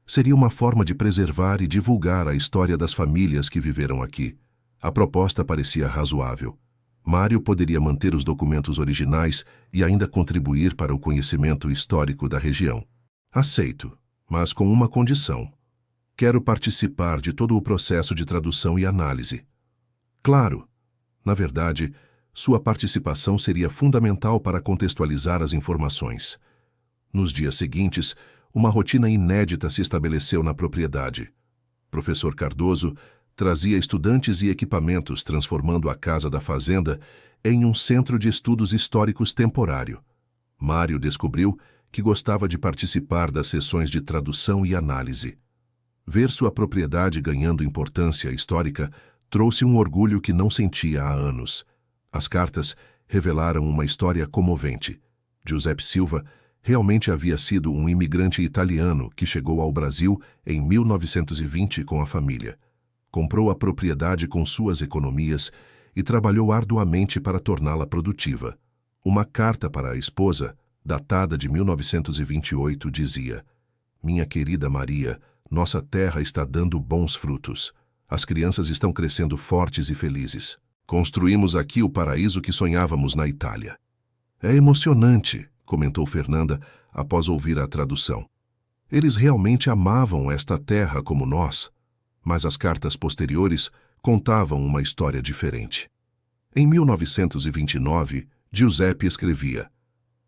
Seria uma forma de preservar e divulgar a história das famílias que viveram aqui. A proposta parecia razoável. Mário poderia manter os documentos originais e ainda contribuir para o conhecimento histórico da região. Aceito, mas com uma condição. Quero participar de todo o processo de tradução e análise. Claro, na verdade, sua participação seria fundamental para contextualizar as informações. Nos dias seguintes, uma rotina inédita se estabeleceu na propriedade. Professor Cardoso trazia estudantes e equipamentos, transformando a casa da fazenda em um centro de estudos históricos temporário. Mário descobriu que gostava de participar das sessões de tradução e análise. Ver sua propriedade ganhando importância histórica trouxe um orgulho que não sentia há anos. As cartas revelaram uma história comovente. Giuseppe Silva realmente havia sido um imigrante italiano que chegou ao Brasil em 1920 com a família. Comprou a propriedade com suas economias e trabalhou arduamente para torná-la produtiva. Uma carta para a esposa, datada de 1928, dizia: "Minha querida Maria, nossa terra está dando bons frutos. As crianças estão crescendo fortes e felizes. Construímos aqui o paraíso que sonhávamos na Itália." "É emocionante", comentou Fernanda após ouvir a tradução. Eles realmente amavam esta terra como nós, mas as cartas posteriores contavam uma história diferente. Em 1929, Giuseppe escrevia: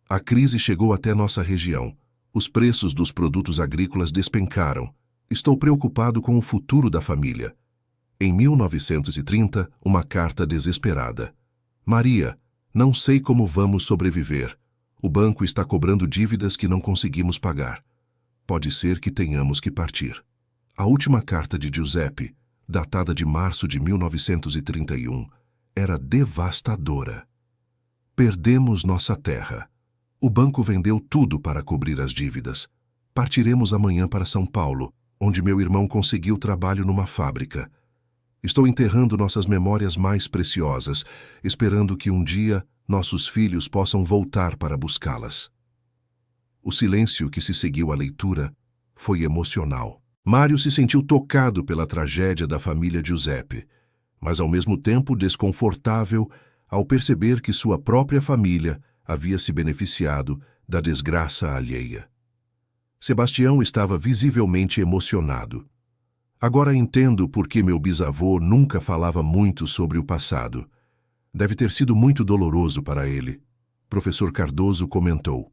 "A crise chegou até nossa região. Os preços dos produtos agrícolas despencaram. Estou preocupado com o futuro da família." Em 1930, uma carta desesperada: "Maria, não sei como vamos sobreviver. O banco está cobrando dívidas que não conseguimos pagar. Pode ser que tenhamos que partir." A última carta de Giuseppe, datada de março de 1931, era devastadora. "Perdemos nossa terra. O banco vendeu tudo para cobrir as dívidas. Partiremos amanhã para São Paulo, onde meu irmão conseguiu trabalho numa fábrica. Estou enterrando nossas memórias mais preciosas, esperando que um dia nossos filhos possam voltar para buscá-las." O silêncio que se seguiu à leitura foi emocional. Mário se sentiu tocado pela tragédia da família Giuseppe, mas ao mesmo tempo desconfortável ao perceber que sua própria família havia se beneficiado da desgraça alheia. Sebastião estava visivelmente emocionado. "Agora entendo por que meu bisavô nunca falava muito sobre o passado. Deve ter sido muito doloroso para ele." Professor Cardoso comentou: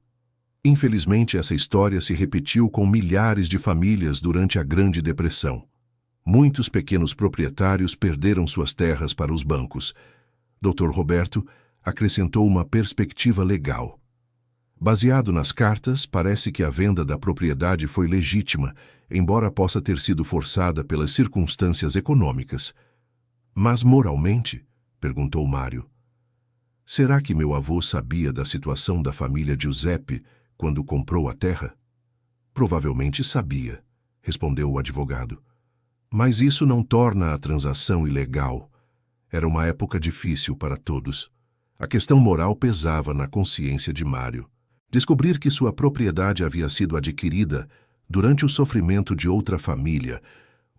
"Infelizmente, essa história se repetiu com milhares de famílias durante a Grande Depressão. Muitos pequenos proprietários perderam suas terras para os bancos." Dr. Roberto acrescentou uma perspectiva legal: "Baseado nas cartas, parece que a venda da propriedade foi legítima, embora possa ter sido forçada pelas circunstâncias econômicas." "Mas moralmente?" perguntou Mário. "Será que meu avô sabia da situação da família Giuseppe quando comprou a terra?" "Provavelmente sabia", respondeu o advogado. "Mas isso não torna a transação ilegal. Era uma época difícil para todos." A questão moral pesava na consciência de Mário. Descobrir que sua propriedade havia sido adquirida durante o sofrimento de outra família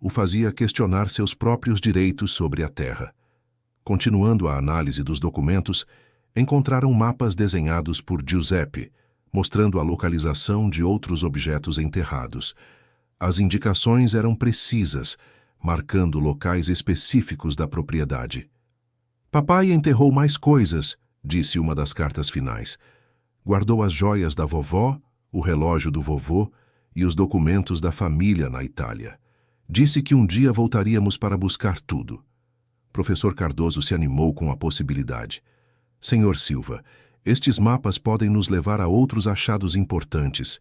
o fazia questionar seus próprios direitos sobre a terra. Continuando a análise dos documentos, encontraram mapas desenhados por Giuseppe, mostrando a localização de outros objetos enterrados. As indicações eram precisas, marcando locais específicos da propriedade. "Papai enterrou mais coisas", disse uma das cartas finais. "Guardou as joias da vovó, o relógio do vovô e os documentos da família na Itália. Disse que um dia voltaríamos para buscar tudo." Professor Cardoso se animou com a possibilidade. "Senhor Silva, estes mapas podem nos levar a outros achados importantes.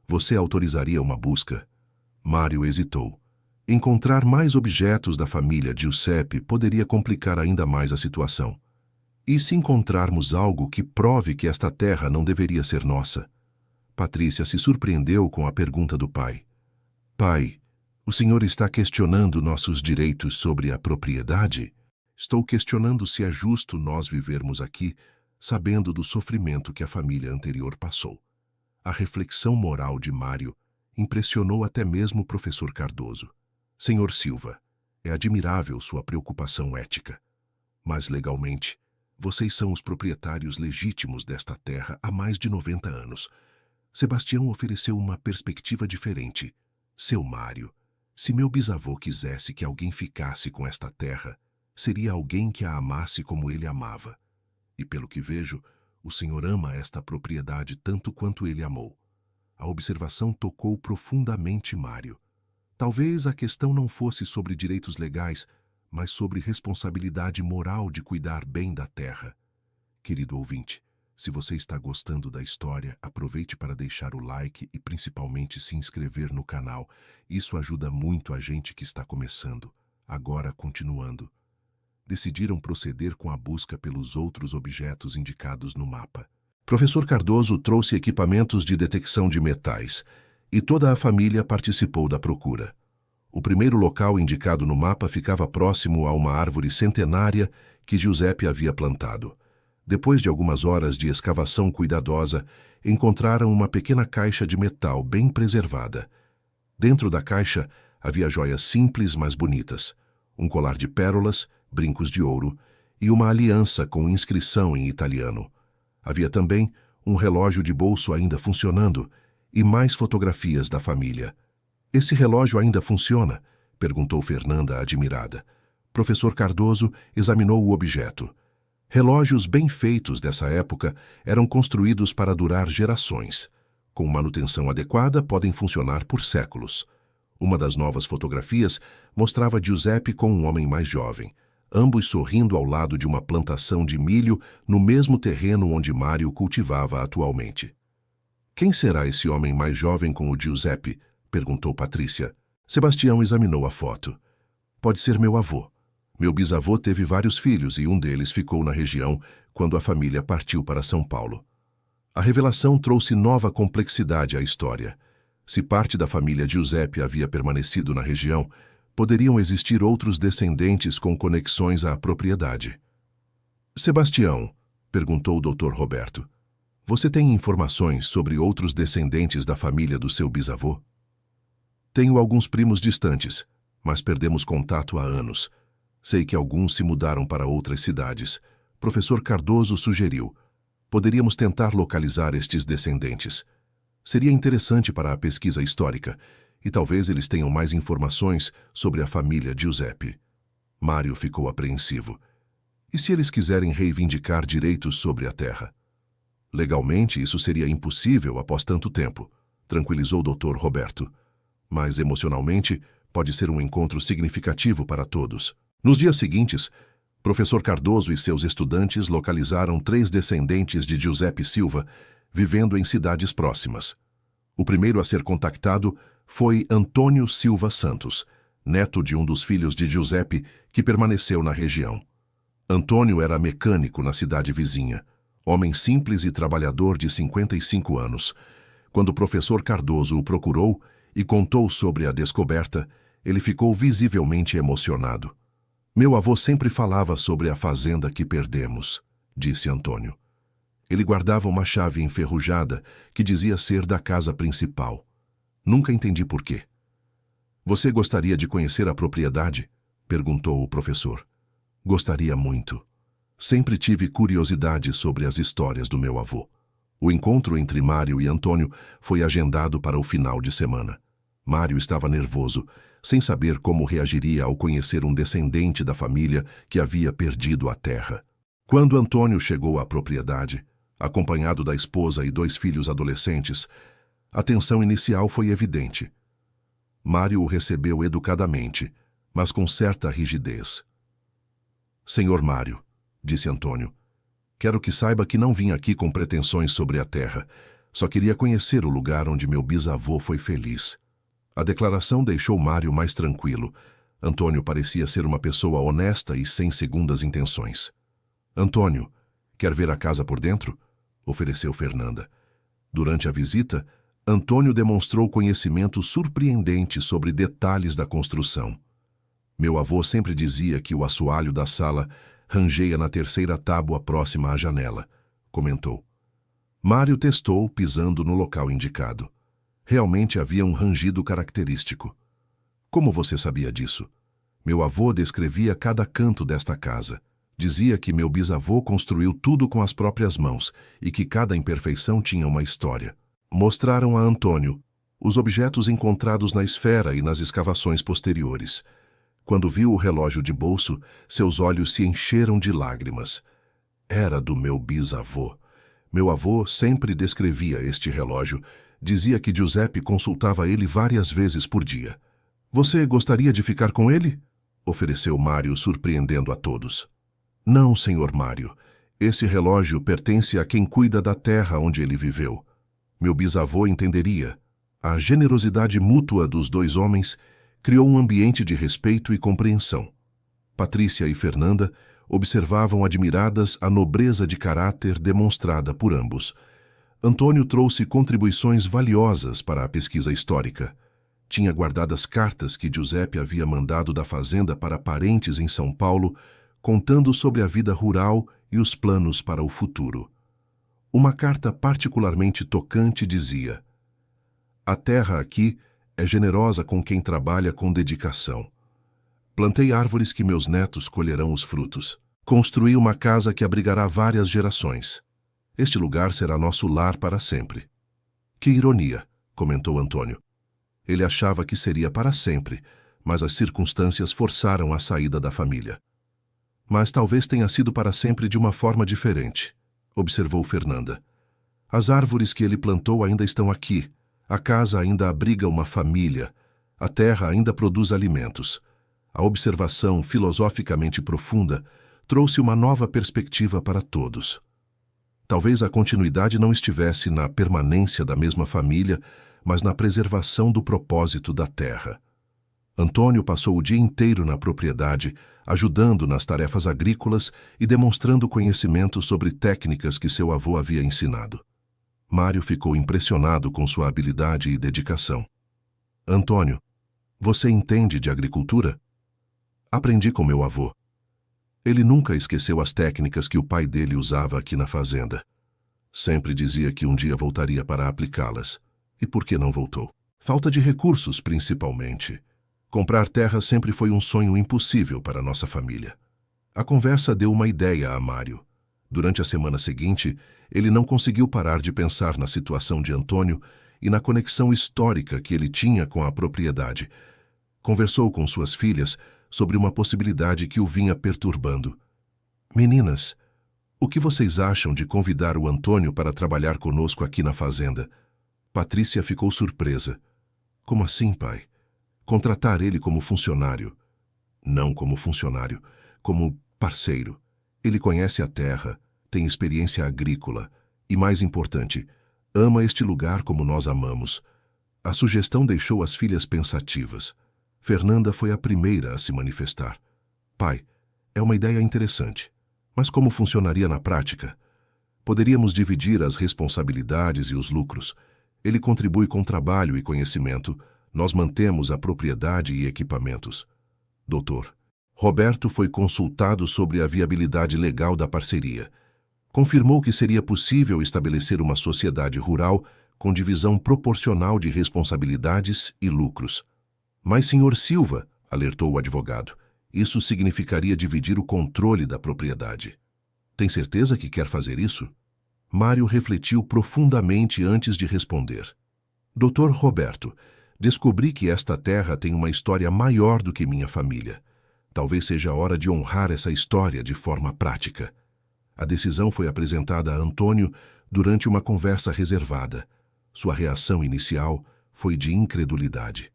Você autorizaria uma busca?" Mário hesitou. Encontrar mais objetos da família Giuseppe poderia complicar ainda mais a situação. "E se encontrarmos algo que prove que esta terra não deveria ser nossa?" Patrícia se surpreendeu com a pergunta do pai. "Pai, o senhor está questionando nossos direitos sobre a propriedade?" "Estou questionando se é justo nós vivermos aqui, sabendo do sofrimento que a família anterior passou." A reflexão moral de Mário impressionou até mesmo o professor Cardoso. "Senhor Silva, é admirável sua preocupação ética. Mas, legalmente, vocês são os proprietários legítimos desta terra há mais de 90 anos. Sebastião ofereceu uma perspectiva diferente. Seu Mário, Se meu bisavô quisesse que alguém ficasse com esta terra, seria alguém que a amasse como ele amava. E pelo que vejo, o senhor ama esta propriedade tanto quanto ele amou. A observação tocou profundamente Mário. Talvez a questão não fosse sobre direitos legais, mas sobre responsabilidade moral de cuidar bem da terra. Querido ouvinte, se você está gostando da história, aproveite para deixar o like e principalmente se inscrever no canal. Isso ajuda muito a gente que está começando. Agora, continuando. Decidiram proceder com a busca pelos outros objetos indicados no mapa. Professor Cardoso trouxe equipamentos de detecção de metais e toda a família participou da procura. O primeiro local indicado no mapa ficava próximo a uma árvore centenária que Giuseppe havia plantado. Depois de algumas horas de escavação cuidadosa, encontraram uma pequena caixa de metal bem preservada. Dentro da caixa havia joias simples, mas bonitas, um colar de pérolas, brincos de ouro e uma aliança com inscrição em italiano. Havia também um relógio de bolso ainda funcionando e mais fotografias da família. "Esse relógio ainda funciona?" perguntou Fernanda, admirada. Professor Cardoso examinou o objeto. Relógios bem feitos dessa época eram construídos para durar gerações. Com manutenção adequada, podem funcionar por séculos. Uma das novas fotografias mostrava Giuseppe com um homem mais jovem, ambos sorrindo ao lado de uma plantação de milho no mesmo terreno onde Mário cultivava atualmente. "Quem será esse homem mais jovem com o Giuseppe?" perguntou Patrícia. Sebastião examinou a foto. "Pode ser meu avô. Meu bisavô teve vários filhos e um deles ficou na região quando a família partiu para São Paulo." A revelação trouxe nova complexidade à história. Se parte da família Giuseppe havia permanecido na região, poderiam existir outros descendentes com conexões à propriedade. "Sebastião", perguntou o Dr. Roberto, "você tem informações sobre outros descendentes da família do seu bisavô?" "Tenho alguns primos distantes, mas perdemos contato há anos. Sei que alguns se mudaram para outras cidades." Professor Cardoso sugeriu: "Poderíamos tentar localizar estes descendentes. Seria interessante para a pesquisa histórica, e talvez eles tenham mais informações sobre a família Giuseppe." Mário ficou apreensivo. "E se eles quiserem reivindicar direitos sobre a terra?" "Legalmente, isso seria impossível após tanto tempo", tranquilizou o Dr. Roberto. "Mas emocionalmente, pode ser um encontro significativo para todos." Nos dias seguintes, professor Cardoso e seus estudantes localizaram 3 descendentes de Giuseppe Silva, vivendo em cidades próximas. O primeiro a ser contactado foi Antônio Silva Santos, neto de um dos filhos de Giuseppe que permaneceu na região. Antônio era mecânico na cidade vizinha, homem simples e trabalhador de 55 anos. Quando o professor Cardoso o procurou e contou sobre a descoberta, ele ficou visivelmente emocionado. "Meu avô sempre falava sobre a fazenda que perdemos", disse Antônio. Ele guardava uma chave enferrujada que dizia ser da casa principal. "Nunca entendi por quê." "Você gostaria de conhecer a propriedade?" perguntou o professor. "Gostaria muito. Sempre tive curiosidade sobre as histórias do meu avô." O encontro entre Mário e Antônio foi agendado para o final de semana. Mário estava nervoso, sem saber como reagiria ao conhecer um descendente da família que havia perdido a terra. Quando Antônio chegou à propriedade, acompanhado da esposa e 2 filhos adolescentes, a tensão inicial foi evidente. Mário o recebeu educadamente, mas com certa rigidez. "Senhor Mário", disse Antônio, "quero que saiba que não vim aqui com pretensões sobre a terra. Só queria conhecer o lugar onde meu bisavô foi feliz." A declaração deixou Mário mais tranquilo. Antônio parecia ser uma pessoa honesta e sem segundas intenções. "Antônio, quer ver a casa por dentro?" ofereceu Fernanda. Durante a visita, Antônio demonstrou conhecimento surpreendente sobre detalhes da construção. "Meu avô sempre dizia que o assoalho da sala rangeia na 3ª tábua próxima à janela", comentou. Mário testou, pisando no local indicado. Realmente havia um rangido característico. "Como você sabia disso?" "Meu avô descrevia cada canto desta casa. Dizia que meu bisavô construiu tudo com as próprias mãos e que cada imperfeição tinha uma história." Mostraram a Antônio os objetos encontrados na esfera e nas escavações posteriores. Quando viu o relógio de bolso, seus olhos se encheram de lágrimas. Era do meu bisavô. Meu avô sempre descrevia este relógio. Dizia que Giuseppe consultava ele várias vezes por dia. Você gostaria de ficar com ele? Ofereceu Mário, surpreendendo a todos. Não, senhor Mário. Esse relógio pertence a quem cuida da terra onde ele viveu. Meu bisavô entenderia. A generosidade mútua dos dois homens criou um ambiente de respeito e compreensão. Patrícia e Fernanda observavam admiradas a nobreza de caráter demonstrada por ambos. Antônio trouxe contribuições valiosas para a pesquisa histórica. Tinha guardadas cartas que Giuseppe havia mandado da fazenda para parentes em São Paulo, contando sobre a vida rural e os planos para o futuro. Uma carta particularmente tocante dizia: a terra aqui é generosa com quem trabalha com dedicação. Plantei árvores que meus netos colherão os frutos. Construí uma casa que abrigará várias gerações. Este lugar será nosso lar para sempre. Que ironia, comentou Antônio. Ele achava que seria para sempre, mas as circunstâncias forçaram a saída da família. Mas talvez tenha sido para sempre de uma forma diferente, observou Fernanda. As árvores que ele plantou ainda estão aqui. A casa ainda abriga uma família. A terra ainda produz alimentos. A observação filosoficamente profunda trouxe uma nova perspectiva para todos. Talvez a continuidade não estivesse na permanência da mesma família, mas na preservação do propósito da terra. Antônio passou o dia inteiro na propriedade, ajudando nas tarefas agrícolas e demonstrando conhecimento sobre técnicas que seu avô havia ensinado. Mário ficou impressionado com sua habilidade e dedicação. Antônio, você entende de agricultura? Aprendi com meu avô. Ele nunca esqueceu as técnicas que o pai dele usava aqui na fazenda. Sempre dizia que um dia voltaria para aplicá-las. E por que não voltou? Falta de recursos, principalmente. Comprar terra sempre foi um sonho impossível para nossa família. A conversa deu uma ideia a Mário. Durante a semana seguinte, ele não conseguiu parar de pensar na situação de Antônio e na conexão histórica que ele tinha com a propriedade. Conversou com suas filhas sobre uma possibilidade que o vinha perturbando. Meninas, o que vocês acham de convidar o Antônio para trabalhar conosco aqui na fazenda? Patrícia ficou surpresa. Como assim, pai? Contratar ele como funcionário? Não como funcionário, como parceiro. Ele conhece a terra, tem experiência agrícola e, mais importante, ama este lugar como nós amamos. A sugestão deixou as filhas pensativas. Fernanda foi a primeira a se manifestar. Pai, é uma ideia interessante, mas como funcionaria na prática? Poderíamos dividir as responsabilidades e os lucros. Ele contribui com trabalho e conhecimento. Nós mantemos a propriedade e equipamentos. Doutor, Roberto foi consultado sobre a viabilidade legal da parceria. Confirmou que seria possível estabelecer uma sociedade rural com divisão proporcional de responsabilidades e lucros. Mas, senhor Silva, alertou o advogado, isso significaria dividir o controle da propriedade. Tem certeza que quer fazer isso? Mário refletiu profundamente antes de responder. Doutor Roberto, descobri que esta terra tem uma história maior do que minha família. Talvez seja a hora de honrar essa história de forma prática. A decisão foi apresentada a Antônio durante uma conversa reservada. Sua reação inicial foi de incredulidade.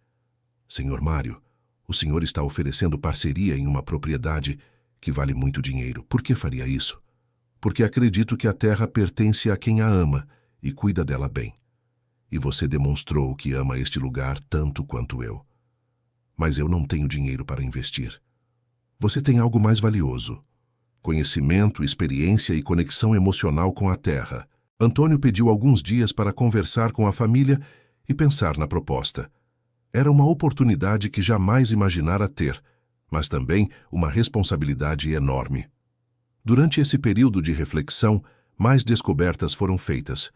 Senhor Mário, o senhor está oferecendo parceria em uma propriedade que vale muito dinheiro. Por que faria isso? Porque acredito que a terra pertence a quem a ama e cuida dela bem. E você demonstrou que ama este lugar tanto quanto eu. Mas eu não tenho dinheiro para investir. Você tem algo mais valioso: conhecimento, experiência e conexão emocional com a terra. Antônio pediu alguns dias para conversar com a família e pensar na proposta. Era uma oportunidade que jamais imaginara ter, mas também uma responsabilidade enorme. Durante esse período de reflexão, mais descobertas foram feitas.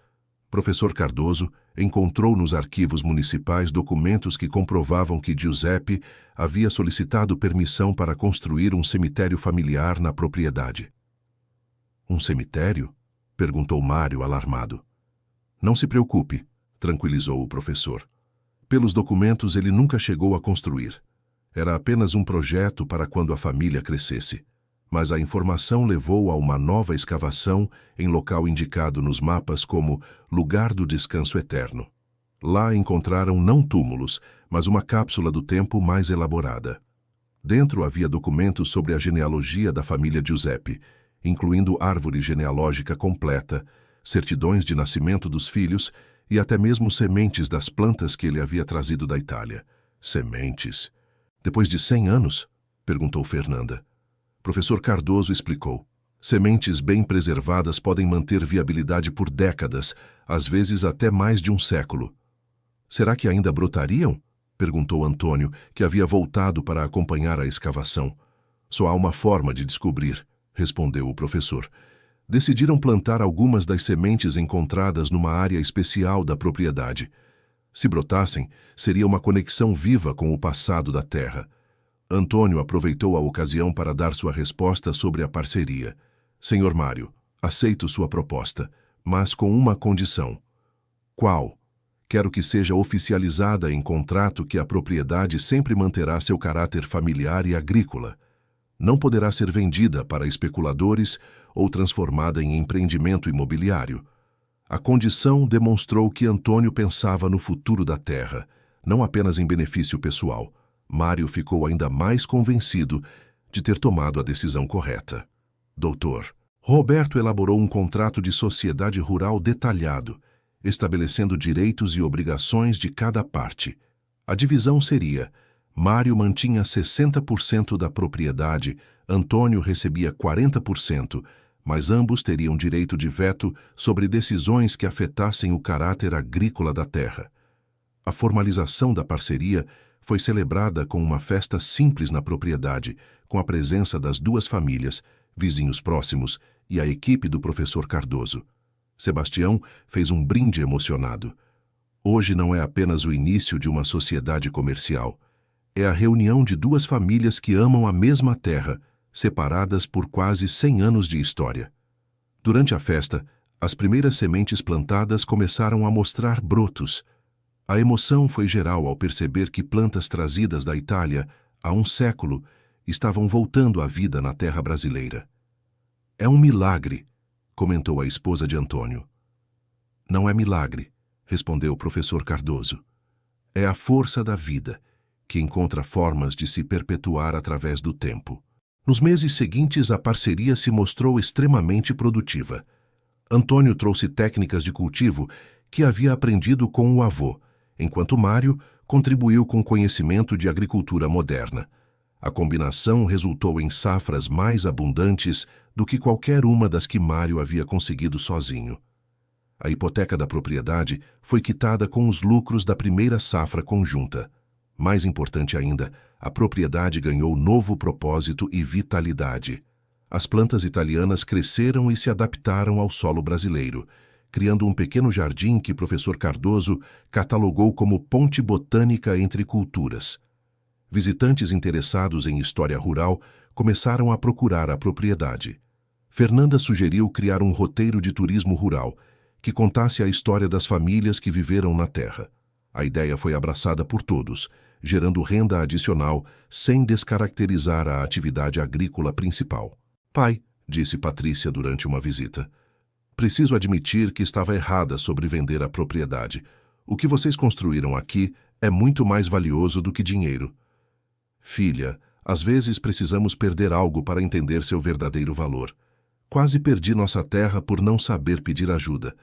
Professor Cardoso encontrou nos arquivos municipais documentos que comprovavam que Giuseppe havia solicitado permissão para construir um cemitério familiar na propriedade. Um cemitério? Perguntou Mário, alarmado. Não se preocupe, tranquilizou o professor. Pelos documentos, ele nunca chegou a construir. Era apenas um projeto para quando a família crescesse. Mas a informação levou a uma nova escavação em local indicado nos mapas como Lugar do Descanso Eterno. Lá encontraram não túmulos, mas uma cápsula do tempo mais elaborada. Dentro havia documentos sobre a genealogia da família Giuseppe, incluindo árvore genealógica completa, certidões de nascimento dos filhos e até mesmo sementes das plantas que ele havia trazido da Itália. Sementes? Depois de 100 anos? Perguntou Fernanda. Professor Cardoso explicou. Sementes bem preservadas podem manter viabilidade por décadas, às vezes até mais de um século. Será que ainda brotariam? Perguntou Antônio, que havia voltado para acompanhar a escavação. Só há uma forma de descobrir, respondeu o professor. Decidiram plantar algumas das sementes encontradas numa área especial da propriedade. Se brotassem, seria uma conexão viva com o passado da terra. Antônio aproveitou a ocasião para dar sua resposta sobre a parceria. Senhor Mário, aceito sua proposta, mas com uma condição. Qual? Quero que seja oficializada em contrato que a propriedade sempre manterá seu caráter familiar e agrícola. Não poderá ser vendida para especuladores ou transformada em empreendimento imobiliário. A condição demonstrou que Antônio pensava no futuro da terra, não apenas em benefício pessoal. Mário ficou ainda mais convencido de ter tomado a decisão correta. Doutor, Roberto elaborou um contrato de sociedade rural detalhado, estabelecendo direitos e obrigações de cada parte. A divisão seria: Mário mantinha 60% da propriedade, Antônio recebia 40%, mas ambos teriam direito de veto sobre decisões que afetassem o caráter agrícola da terra. A formalização da parceria foi celebrada com uma festa simples na propriedade, com a presença das duas famílias, vizinhos próximos e a equipe do professor Cardoso. Sebastião fez um brinde emocionado. Hoje não é apenas o início de uma sociedade comercial. É a reunião de duas famílias que amam a mesma terra, separadas por quase 100 anos de história. Durante a festa, as primeiras sementes plantadas começaram a mostrar brotos. A emoção foi geral ao perceber que plantas trazidas da Itália há um século estavam voltando à vida na terra brasileira. É um milagre, comentou a esposa de Antônio. Não é milagre, respondeu o professor Cardoso. É a força da vida, que encontra formas de se perpetuar através do tempo. Nos meses seguintes, a parceria se mostrou extremamente produtiva. Antônio trouxe técnicas de cultivo que havia aprendido com o avô, enquanto Mário contribuiu com conhecimento de agricultura moderna. A combinação resultou em safras mais abundantes do que qualquer uma das que Mário havia conseguido sozinho. A hipoteca da propriedade foi quitada com os lucros da primeira safra conjunta. Mais importante ainda, a propriedade ganhou novo propósito e vitalidade. As plantas italianas cresceram e se adaptaram ao solo brasileiro, criando um pequeno jardim que o professor Cardoso catalogou como ponte botânica entre culturas. Visitantes interessados em história rural começaram a procurar a propriedade. Fernanda sugeriu criar um roteiro de turismo rural que contasse a história das famílias que viveram na terra. A ideia foi abraçada por todos, gerando renda adicional sem descaracterizar a atividade agrícola principal. Pai, disse Patrícia durante uma visita, preciso admitir que estava errada sobre vender a propriedade. O que vocês construíram aqui é muito mais valioso do que dinheiro. Filha, às vezes precisamos perder algo para entender seu verdadeiro valor. Quase perdi nossa terra por não saber pedir ajuda.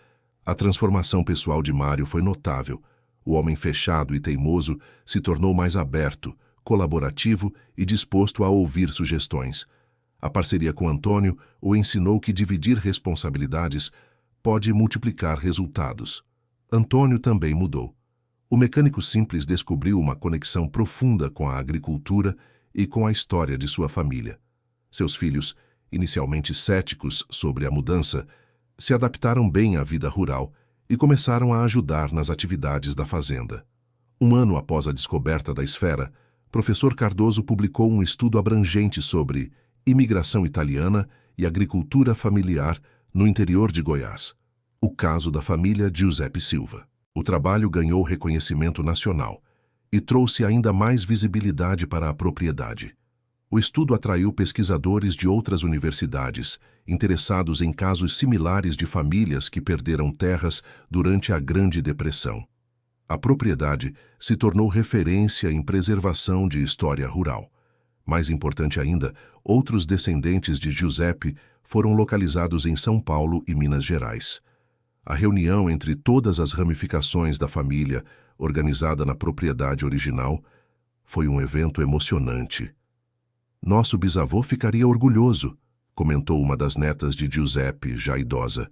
A transformação pessoal de Mário foi notável. O homem fechado e teimoso se tornou mais aberto, colaborativo e disposto a ouvir sugestões. A parceria com Antônio o ensinou que dividir responsabilidades pode multiplicar resultados. Antônio também mudou. O mecânico simples descobriu uma conexão profunda com a agricultura e com a história de sua família. Seus filhos, inicialmente céticos sobre a mudança, se adaptaram bem à vida rural e começaram a ajudar nas atividades da fazenda. Um ano após a descoberta da esfera, professor Cardoso publicou um estudo abrangente sobre imigração italiana e agricultura familiar no interior de Goiás, o caso da família Giuseppe Silva. O trabalho ganhou reconhecimento nacional e trouxe ainda mais visibilidade para a propriedade. O estudo atraiu pesquisadores de outras universidades, interessados em casos similares de famílias que perderam terras durante a Grande Depressão. A propriedade se tornou referência em preservação de história rural. Mais importante ainda, outros descendentes de Giuseppe foram localizados em São Paulo e Minas Gerais. A reunião entre todas as ramificações da família, organizada na propriedade original, foi um evento emocionante. Nosso bisavô ficaria orgulhoso, comentou uma das netas de Giuseppe, já idosa.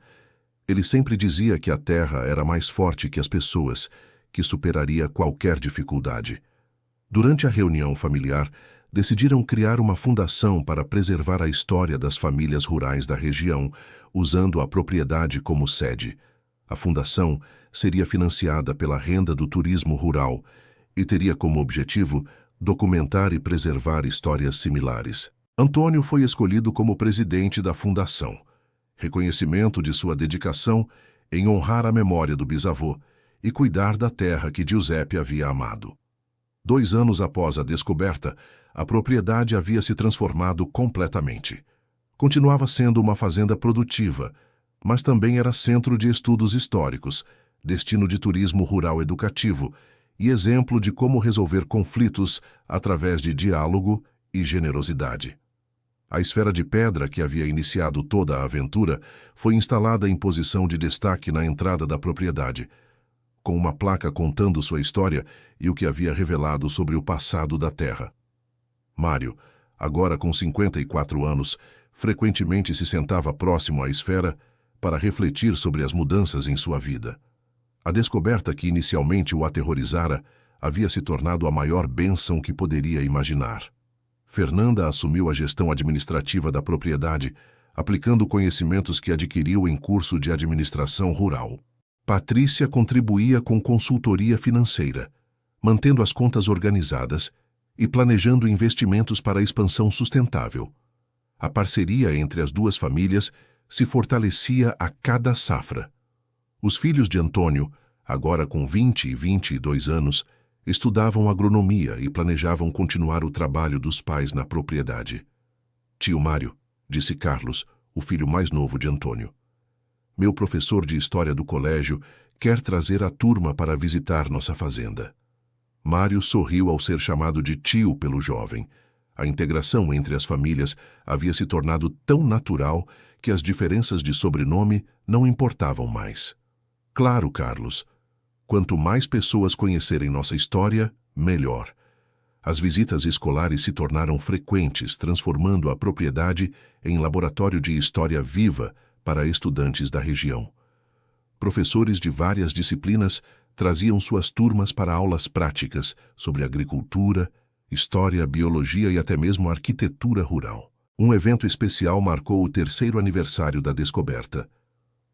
Ele sempre dizia que a terra era mais forte que as pessoas, que superaria qualquer dificuldade. Durante a reunião familiar, decidiram criar uma fundação para preservar a história das famílias rurais da região, usando a propriedade como sede. A fundação seria financiada pela renda do turismo rural e teria como objetivo documentar e preservar histórias similares. Antônio foi escolhido como presidente da fundação, reconhecimento de sua dedicação em honrar a memória do bisavô e cuidar da terra que Giuseppe havia amado. 2 anos após a descoberta, a propriedade havia se transformado completamente. Continuava sendo uma fazenda produtiva, mas também era centro de estudos históricos, destino de turismo rural educativo e exemplo de como resolver conflitos através de diálogo e generosidade. A esfera de pedra que havia iniciado toda a aventura foi instalada em posição de destaque na entrada da propriedade, com uma placa contando sua história e o que havia revelado sobre o passado da terra. Mário, agora com 54 anos, frequentemente se sentava próximo à esfera para refletir sobre as mudanças em sua vida. A descoberta que inicialmente o aterrorizara havia se tornado a maior bênção que poderia imaginar. Fernanda assumiu a gestão administrativa da propriedade, aplicando conhecimentos que adquiriu em curso de administração rural. Patrícia contribuía com consultoria financeira, mantendo as contas organizadas e planejando investimentos para a expansão sustentável. A parceria entre as duas famílias se fortalecia a cada safra. Os filhos de Antônio, agora com 20 e 22 anos, estudavam agronomia e planejavam continuar o trabalho dos pais na propriedade. Tio Mário, disse Carlos, o filho mais novo de Antônio. Meu professor de história do colégio quer trazer a turma para visitar nossa fazenda. Mário sorriu ao ser chamado de tio pelo jovem. A integração entre as famílias havia se tornado tão natural que as diferenças de sobrenome não importavam mais. Claro, Carlos. Quanto mais pessoas conhecerem nossa história, melhor. As visitas escolares se tornaram frequentes, transformando a propriedade em laboratório de história viva para estudantes da região. Professores de várias disciplinas traziam suas turmas para aulas práticas sobre agricultura, história, biologia e até mesmo arquitetura rural. Um evento especial marcou o 3º aniversário da descoberta.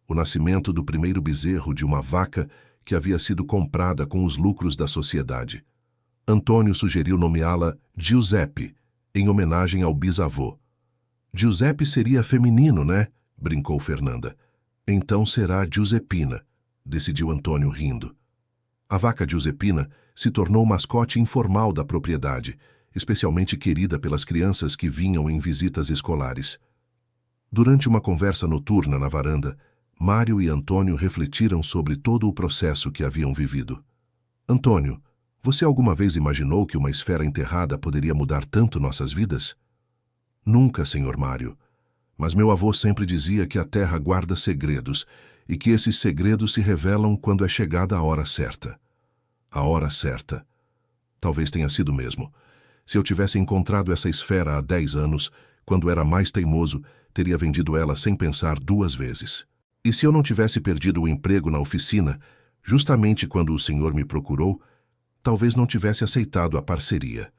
O nascimento do primeiro bezerro de uma vaca que havia sido comprada com os lucros da sociedade. Antônio sugeriu nomeá-la Giuseppe, em homenagem ao bisavô. Giuseppe seria feminino, né? Brincou Fernanda. Então será Giuseppina, decidiu Antônio rindo. A vaca Giuseppina se tornou mascote informal da propriedade, especialmente querida pelas crianças que vinham em visitas escolares. Durante uma conversa noturna na varanda, Mário e Antônio refletiram sobre todo o processo que haviam vivido. Antônio, você alguma vez imaginou que uma esfera enterrada poderia mudar tanto nossas vidas? Nunca, senhor Mário. Mas meu avô sempre dizia que a terra guarda segredos e que esses segredos se revelam quando é chegada a hora certa. A hora certa. Talvez tenha sido mesmo. Se eu tivesse encontrado essa esfera há 10 anos, quando era mais teimoso, teria vendido ela sem pensar 2 vezes. E se eu não tivesse perdido o emprego na oficina, justamente quando o senhor me procurou, talvez não tivesse aceitado a parceria.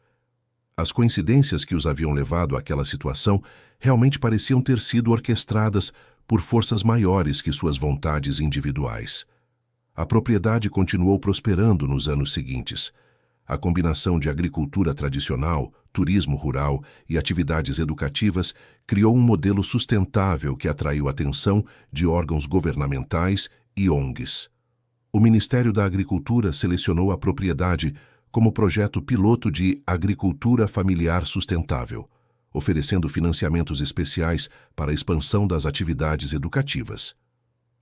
As coincidências que os haviam levado àquela situação realmente pareciam ter sido orquestradas por forças maiores que suas vontades individuais. A propriedade continuou prosperando nos anos seguintes. A combinação de agricultura tradicional, turismo rural e atividades educativas criou um modelo sustentável que atraiu a atenção de órgãos governamentais e ONGs. o Ministério da Agricultura selecionou a propriedade como projeto piloto de agricultura familiar sustentável, oferecendo financiamentos especiais para a expansão das atividades educativas.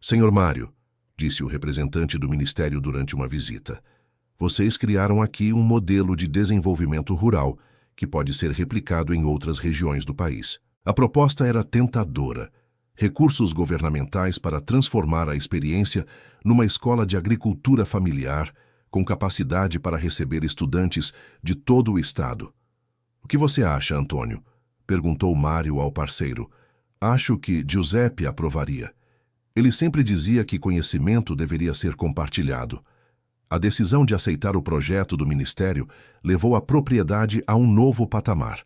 Senhor Mário, disse o representante do Ministério durante uma visita, vocês criaram aqui um modelo de desenvolvimento rural que pode ser replicado em outras regiões do país. A proposta era tentadora. Recursos governamentais para transformar a experiência numa escola de agricultura familiar com capacidade para receber estudantes de todo o estado. O que você acha, Antônio? Perguntou Mário ao parceiro. Acho que Giuseppe aprovaria. Ele sempre dizia que conhecimento deveria ser compartilhado. A decisão de aceitar o projeto do Ministério levou a propriedade a um novo patamar.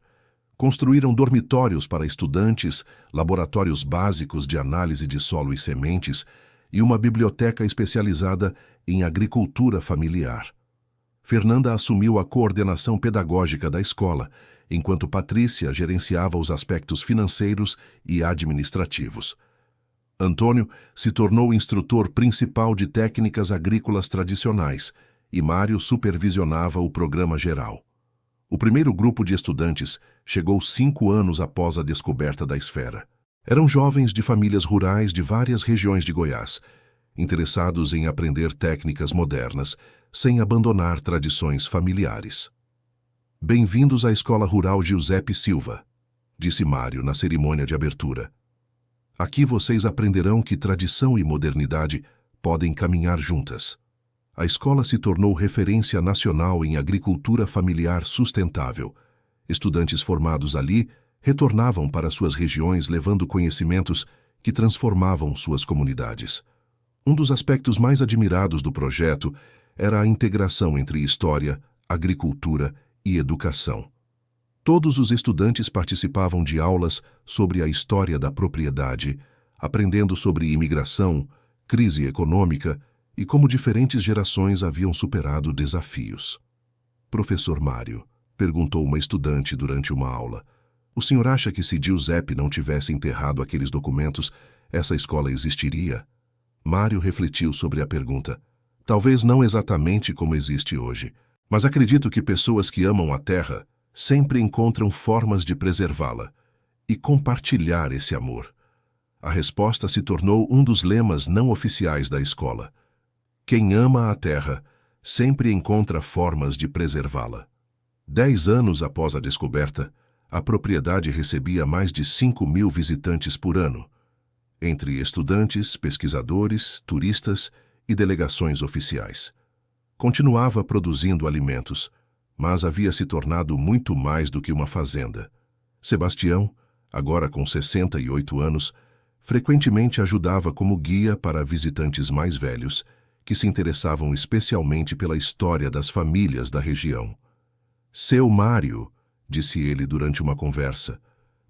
Construíram dormitórios para estudantes, laboratórios básicos de análise de solo e sementes e uma biblioteca especializada em agricultura familiar. Fernanda assumiu a coordenação pedagógica da escola, enquanto Patrícia gerenciava os aspectos financeiros e administrativos. Antônio se tornou instrutor principal de técnicas agrícolas tradicionais e Mário supervisionava o programa geral. O primeiro grupo de estudantes chegou 5 anos após a descoberta da esfera. Eram jovens de famílias rurais de várias regiões de Goiás, interessados em aprender técnicas modernas, sem abandonar tradições familiares. Bem-vindos à Escola Rural Giuseppe Silva, disse Mário na cerimônia de abertura. Aqui vocês aprenderão que tradição e modernidade podem caminhar juntas. A escola se tornou referência nacional em agricultura familiar sustentável. Estudantes formados ali retornavam para suas regiões levando conhecimentos que transformavam suas comunidades. Um dos aspectos mais admirados do projeto era a integração entre história, agricultura e educação. Todos os estudantes participavam de aulas sobre a história da propriedade, aprendendo sobre imigração, crise econômica e como diferentes gerações haviam superado desafios. Professor Mário, perguntou uma estudante durante uma aula, o senhor acha que se Giuseppe não tivesse enterrado aqueles documentos, essa escola existiria? Mário refletiu sobre a pergunta. Talvez não exatamente como existe hoje, mas acredito que pessoas que amam a terra sempre encontram formas de preservá-la e compartilhar esse amor. A resposta se tornou um dos lemas não oficiais da escola. Quem ama a terra sempre encontra formas de preservá-la. 10 anos após a descoberta, a propriedade recebia mais de 5.000 visitantes por ano, entre estudantes, pesquisadores, turistas e delegações oficiais. Continuava produzindo alimentos, mas havia se tornado muito mais do que uma fazenda. Sebastião, agora com 68 anos, frequentemente ajudava como guia para visitantes mais velhos, que se interessavam especialmente pela história das famílias da região. Seu Mário, disse ele durante uma conversa,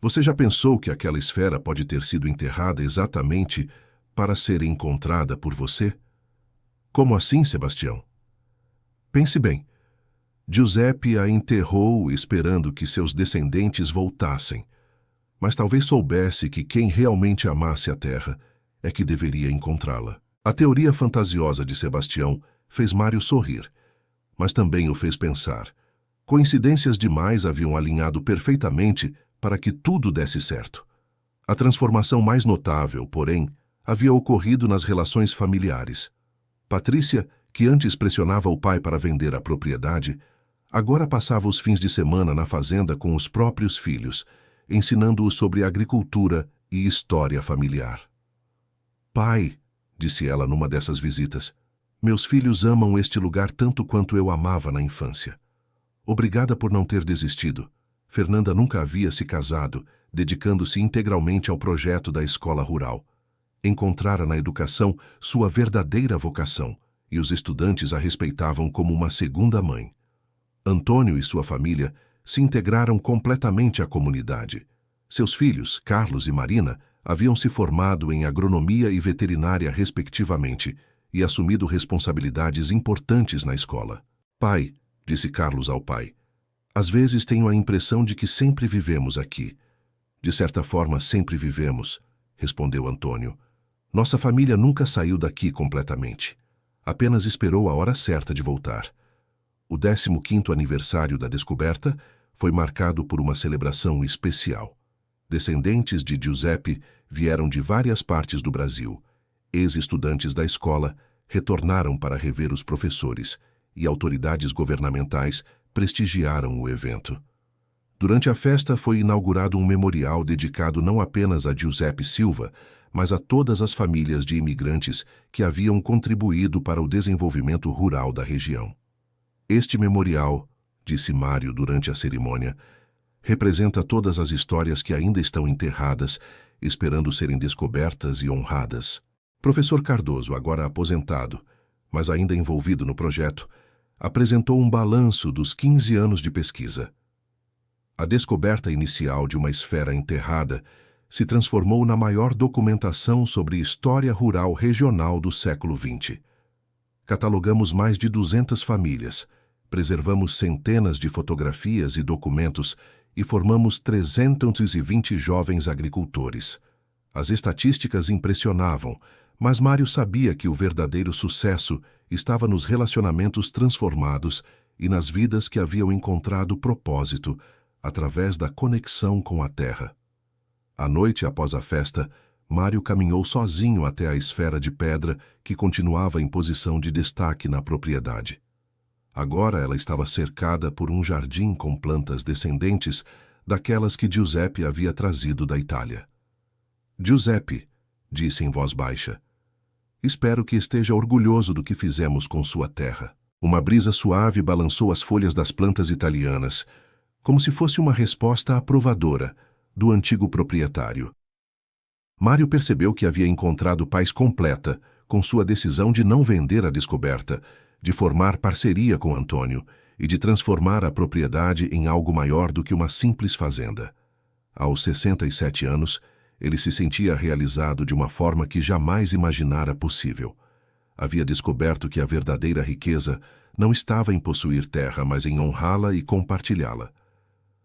você já pensou que aquela esfera pode ter sido enterrada exatamente para ser encontrada por você? Como assim, Sebastião? Pense bem. Giuseppe a enterrou esperando que seus descendentes voltassem, mas talvez soubesse que quem realmente amasse a terra é que deveria encontrá-la. A teoria fantasiosa de Sebastião fez Mário sorrir, mas também o fez pensar. Coincidências demais haviam alinhado perfeitamente para que tudo desse certo. A transformação mais notável, porém, havia ocorrido nas relações familiares. Patrícia, que antes pressionava o pai para vender a propriedade, agora passava os fins de semana na fazenda com os próprios filhos, ensinando-os sobre agricultura e história familiar. Pai, disse ela numa dessas visitas, meus filhos amam este lugar tanto quanto eu amava na infância. Obrigada por não ter desistido. Fernanda nunca havia se casado, dedicando-se integralmente ao projeto da escola rural. Encontrara na educação sua verdadeira vocação, e os estudantes a respeitavam como uma segunda mãe. Antônio e sua família se integraram completamente à comunidade. Seus filhos, Carlos e Marina, haviam se formado em agronomia e veterinária respectivamente e assumido responsabilidades importantes na escola. Pai, disse Carlos ao pai, às vezes tenho a impressão de que sempre vivemos aqui. De certa forma, sempre vivemos, respondeu Antônio. Nossa família nunca saiu daqui completamente. Apenas esperou a hora certa de voltar. O 15º aniversário da descoberta foi marcado por uma celebração especial. Descendentes de Giuseppe vieram de várias partes do Brasil. Ex-estudantes da escola retornaram para rever os professores e autoridades governamentais prestigiaram o evento. Durante a festa foi inaugurado um memorial dedicado não apenas a Giuseppe Silva, mas a todas as famílias de imigrantes que haviam contribuído para o desenvolvimento rural da região. Este memorial, disse Mário durante a cerimônia, representa todas as histórias que ainda estão enterradas, esperando serem descobertas e honradas. Professor Cardoso, agora aposentado, mas ainda envolvido no projeto, apresentou um balanço dos 15 anos de pesquisa. A descoberta inicial de uma esfera enterrada se transformou na maior documentação sobre história rural regional do século XX. Catalogamos mais de 200 famílias, preservamos centenas de fotografias e documentos e formamos 320 jovens agricultores. As estatísticas impressionavam, mas Mário sabia que o verdadeiro sucesso estava nos relacionamentos transformados e nas vidas que haviam encontrado propósito através da conexão com a terra. À noite após a festa, Mário caminhou sozinho até a esfera de pedra que continuava em posição de destaque na propriedade. Agora ela estava cercada por um jardim com plantas descendentes daquelas que Giuseppe havia trazido da Itália. Giuseppe, disse em voz baixa, espero que esteja orgulhoso do que fizemos com sua terra. Uma brisa suave balançou as folhas das plantas italianas, como se fosse uma resposta aprovadora do antigo proprietário. Mário percebeu que havia encontrado paz completa com sua decisão de não vender a descoberta, de formar parceria com Antônio e de transformar a propriedade em algo maior do que uma simples fazenda. Aos 67 anos, ele se sentia realizado de uma forma que jamais imaginara possível. Havia descoberto que a verdadeira riqueza não estava em possuir terra, mas em honrá-la e compartilhá-la.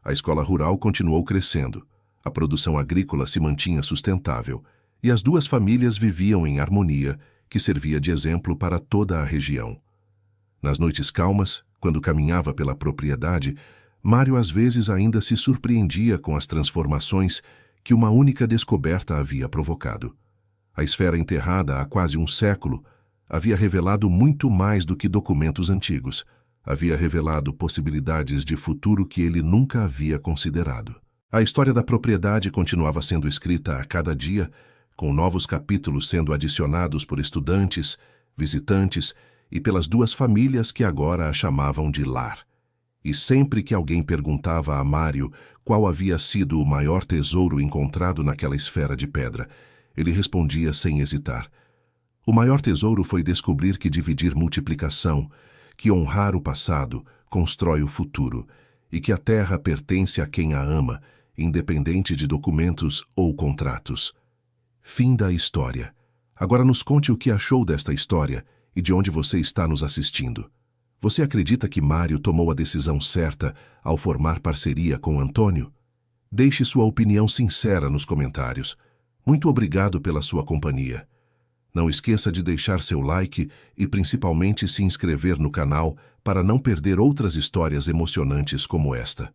A escola rural continuou crescendo, a produção agrícola se mantinha sustentável e as duas famílias viviam em harmonia, que servia de exemplo para toda a região. Nas noites calmas, quando caminhava pela propriedade, Mário às vezes ainda se surpreendia com as transformações que uma única descoberta havia provocado. A esfera enterrada há quase um século havia revelado muito mais do que documentos antigos. Havia revelado possibilidades de futuro que ele nunca havia considerado. A história da propriedade continuava sendo escrita a cada dia, com novos capítulos sendo adicionados por estudantes, visitantes e pelas duas famílias que agora a chamavam de lar. E sempre que alguém perguntava a Mário qual havia sido o maior tesouro encontrado naquela esfera de pedra, ele respondia sem hesitar. O maior tesouro foi descobrir que dividir multiplicação, que honrar o passado constrói o futuro e que a terra pertence a quem a ama, independente de documentos ou contratos. Fim da história. Agora nos conte o que achou desta história e de onde você está nos assistindo. Você acredita que Mário tomou a decisão certa ao formar parceria com Antônio? Deixe sua opinião sincera nos comentários. Muito obrigado pela sua companhia. Não esqueça de deixar seu like e principalmente se inscrever no canal para não perder outras histórias emocionantes como esta.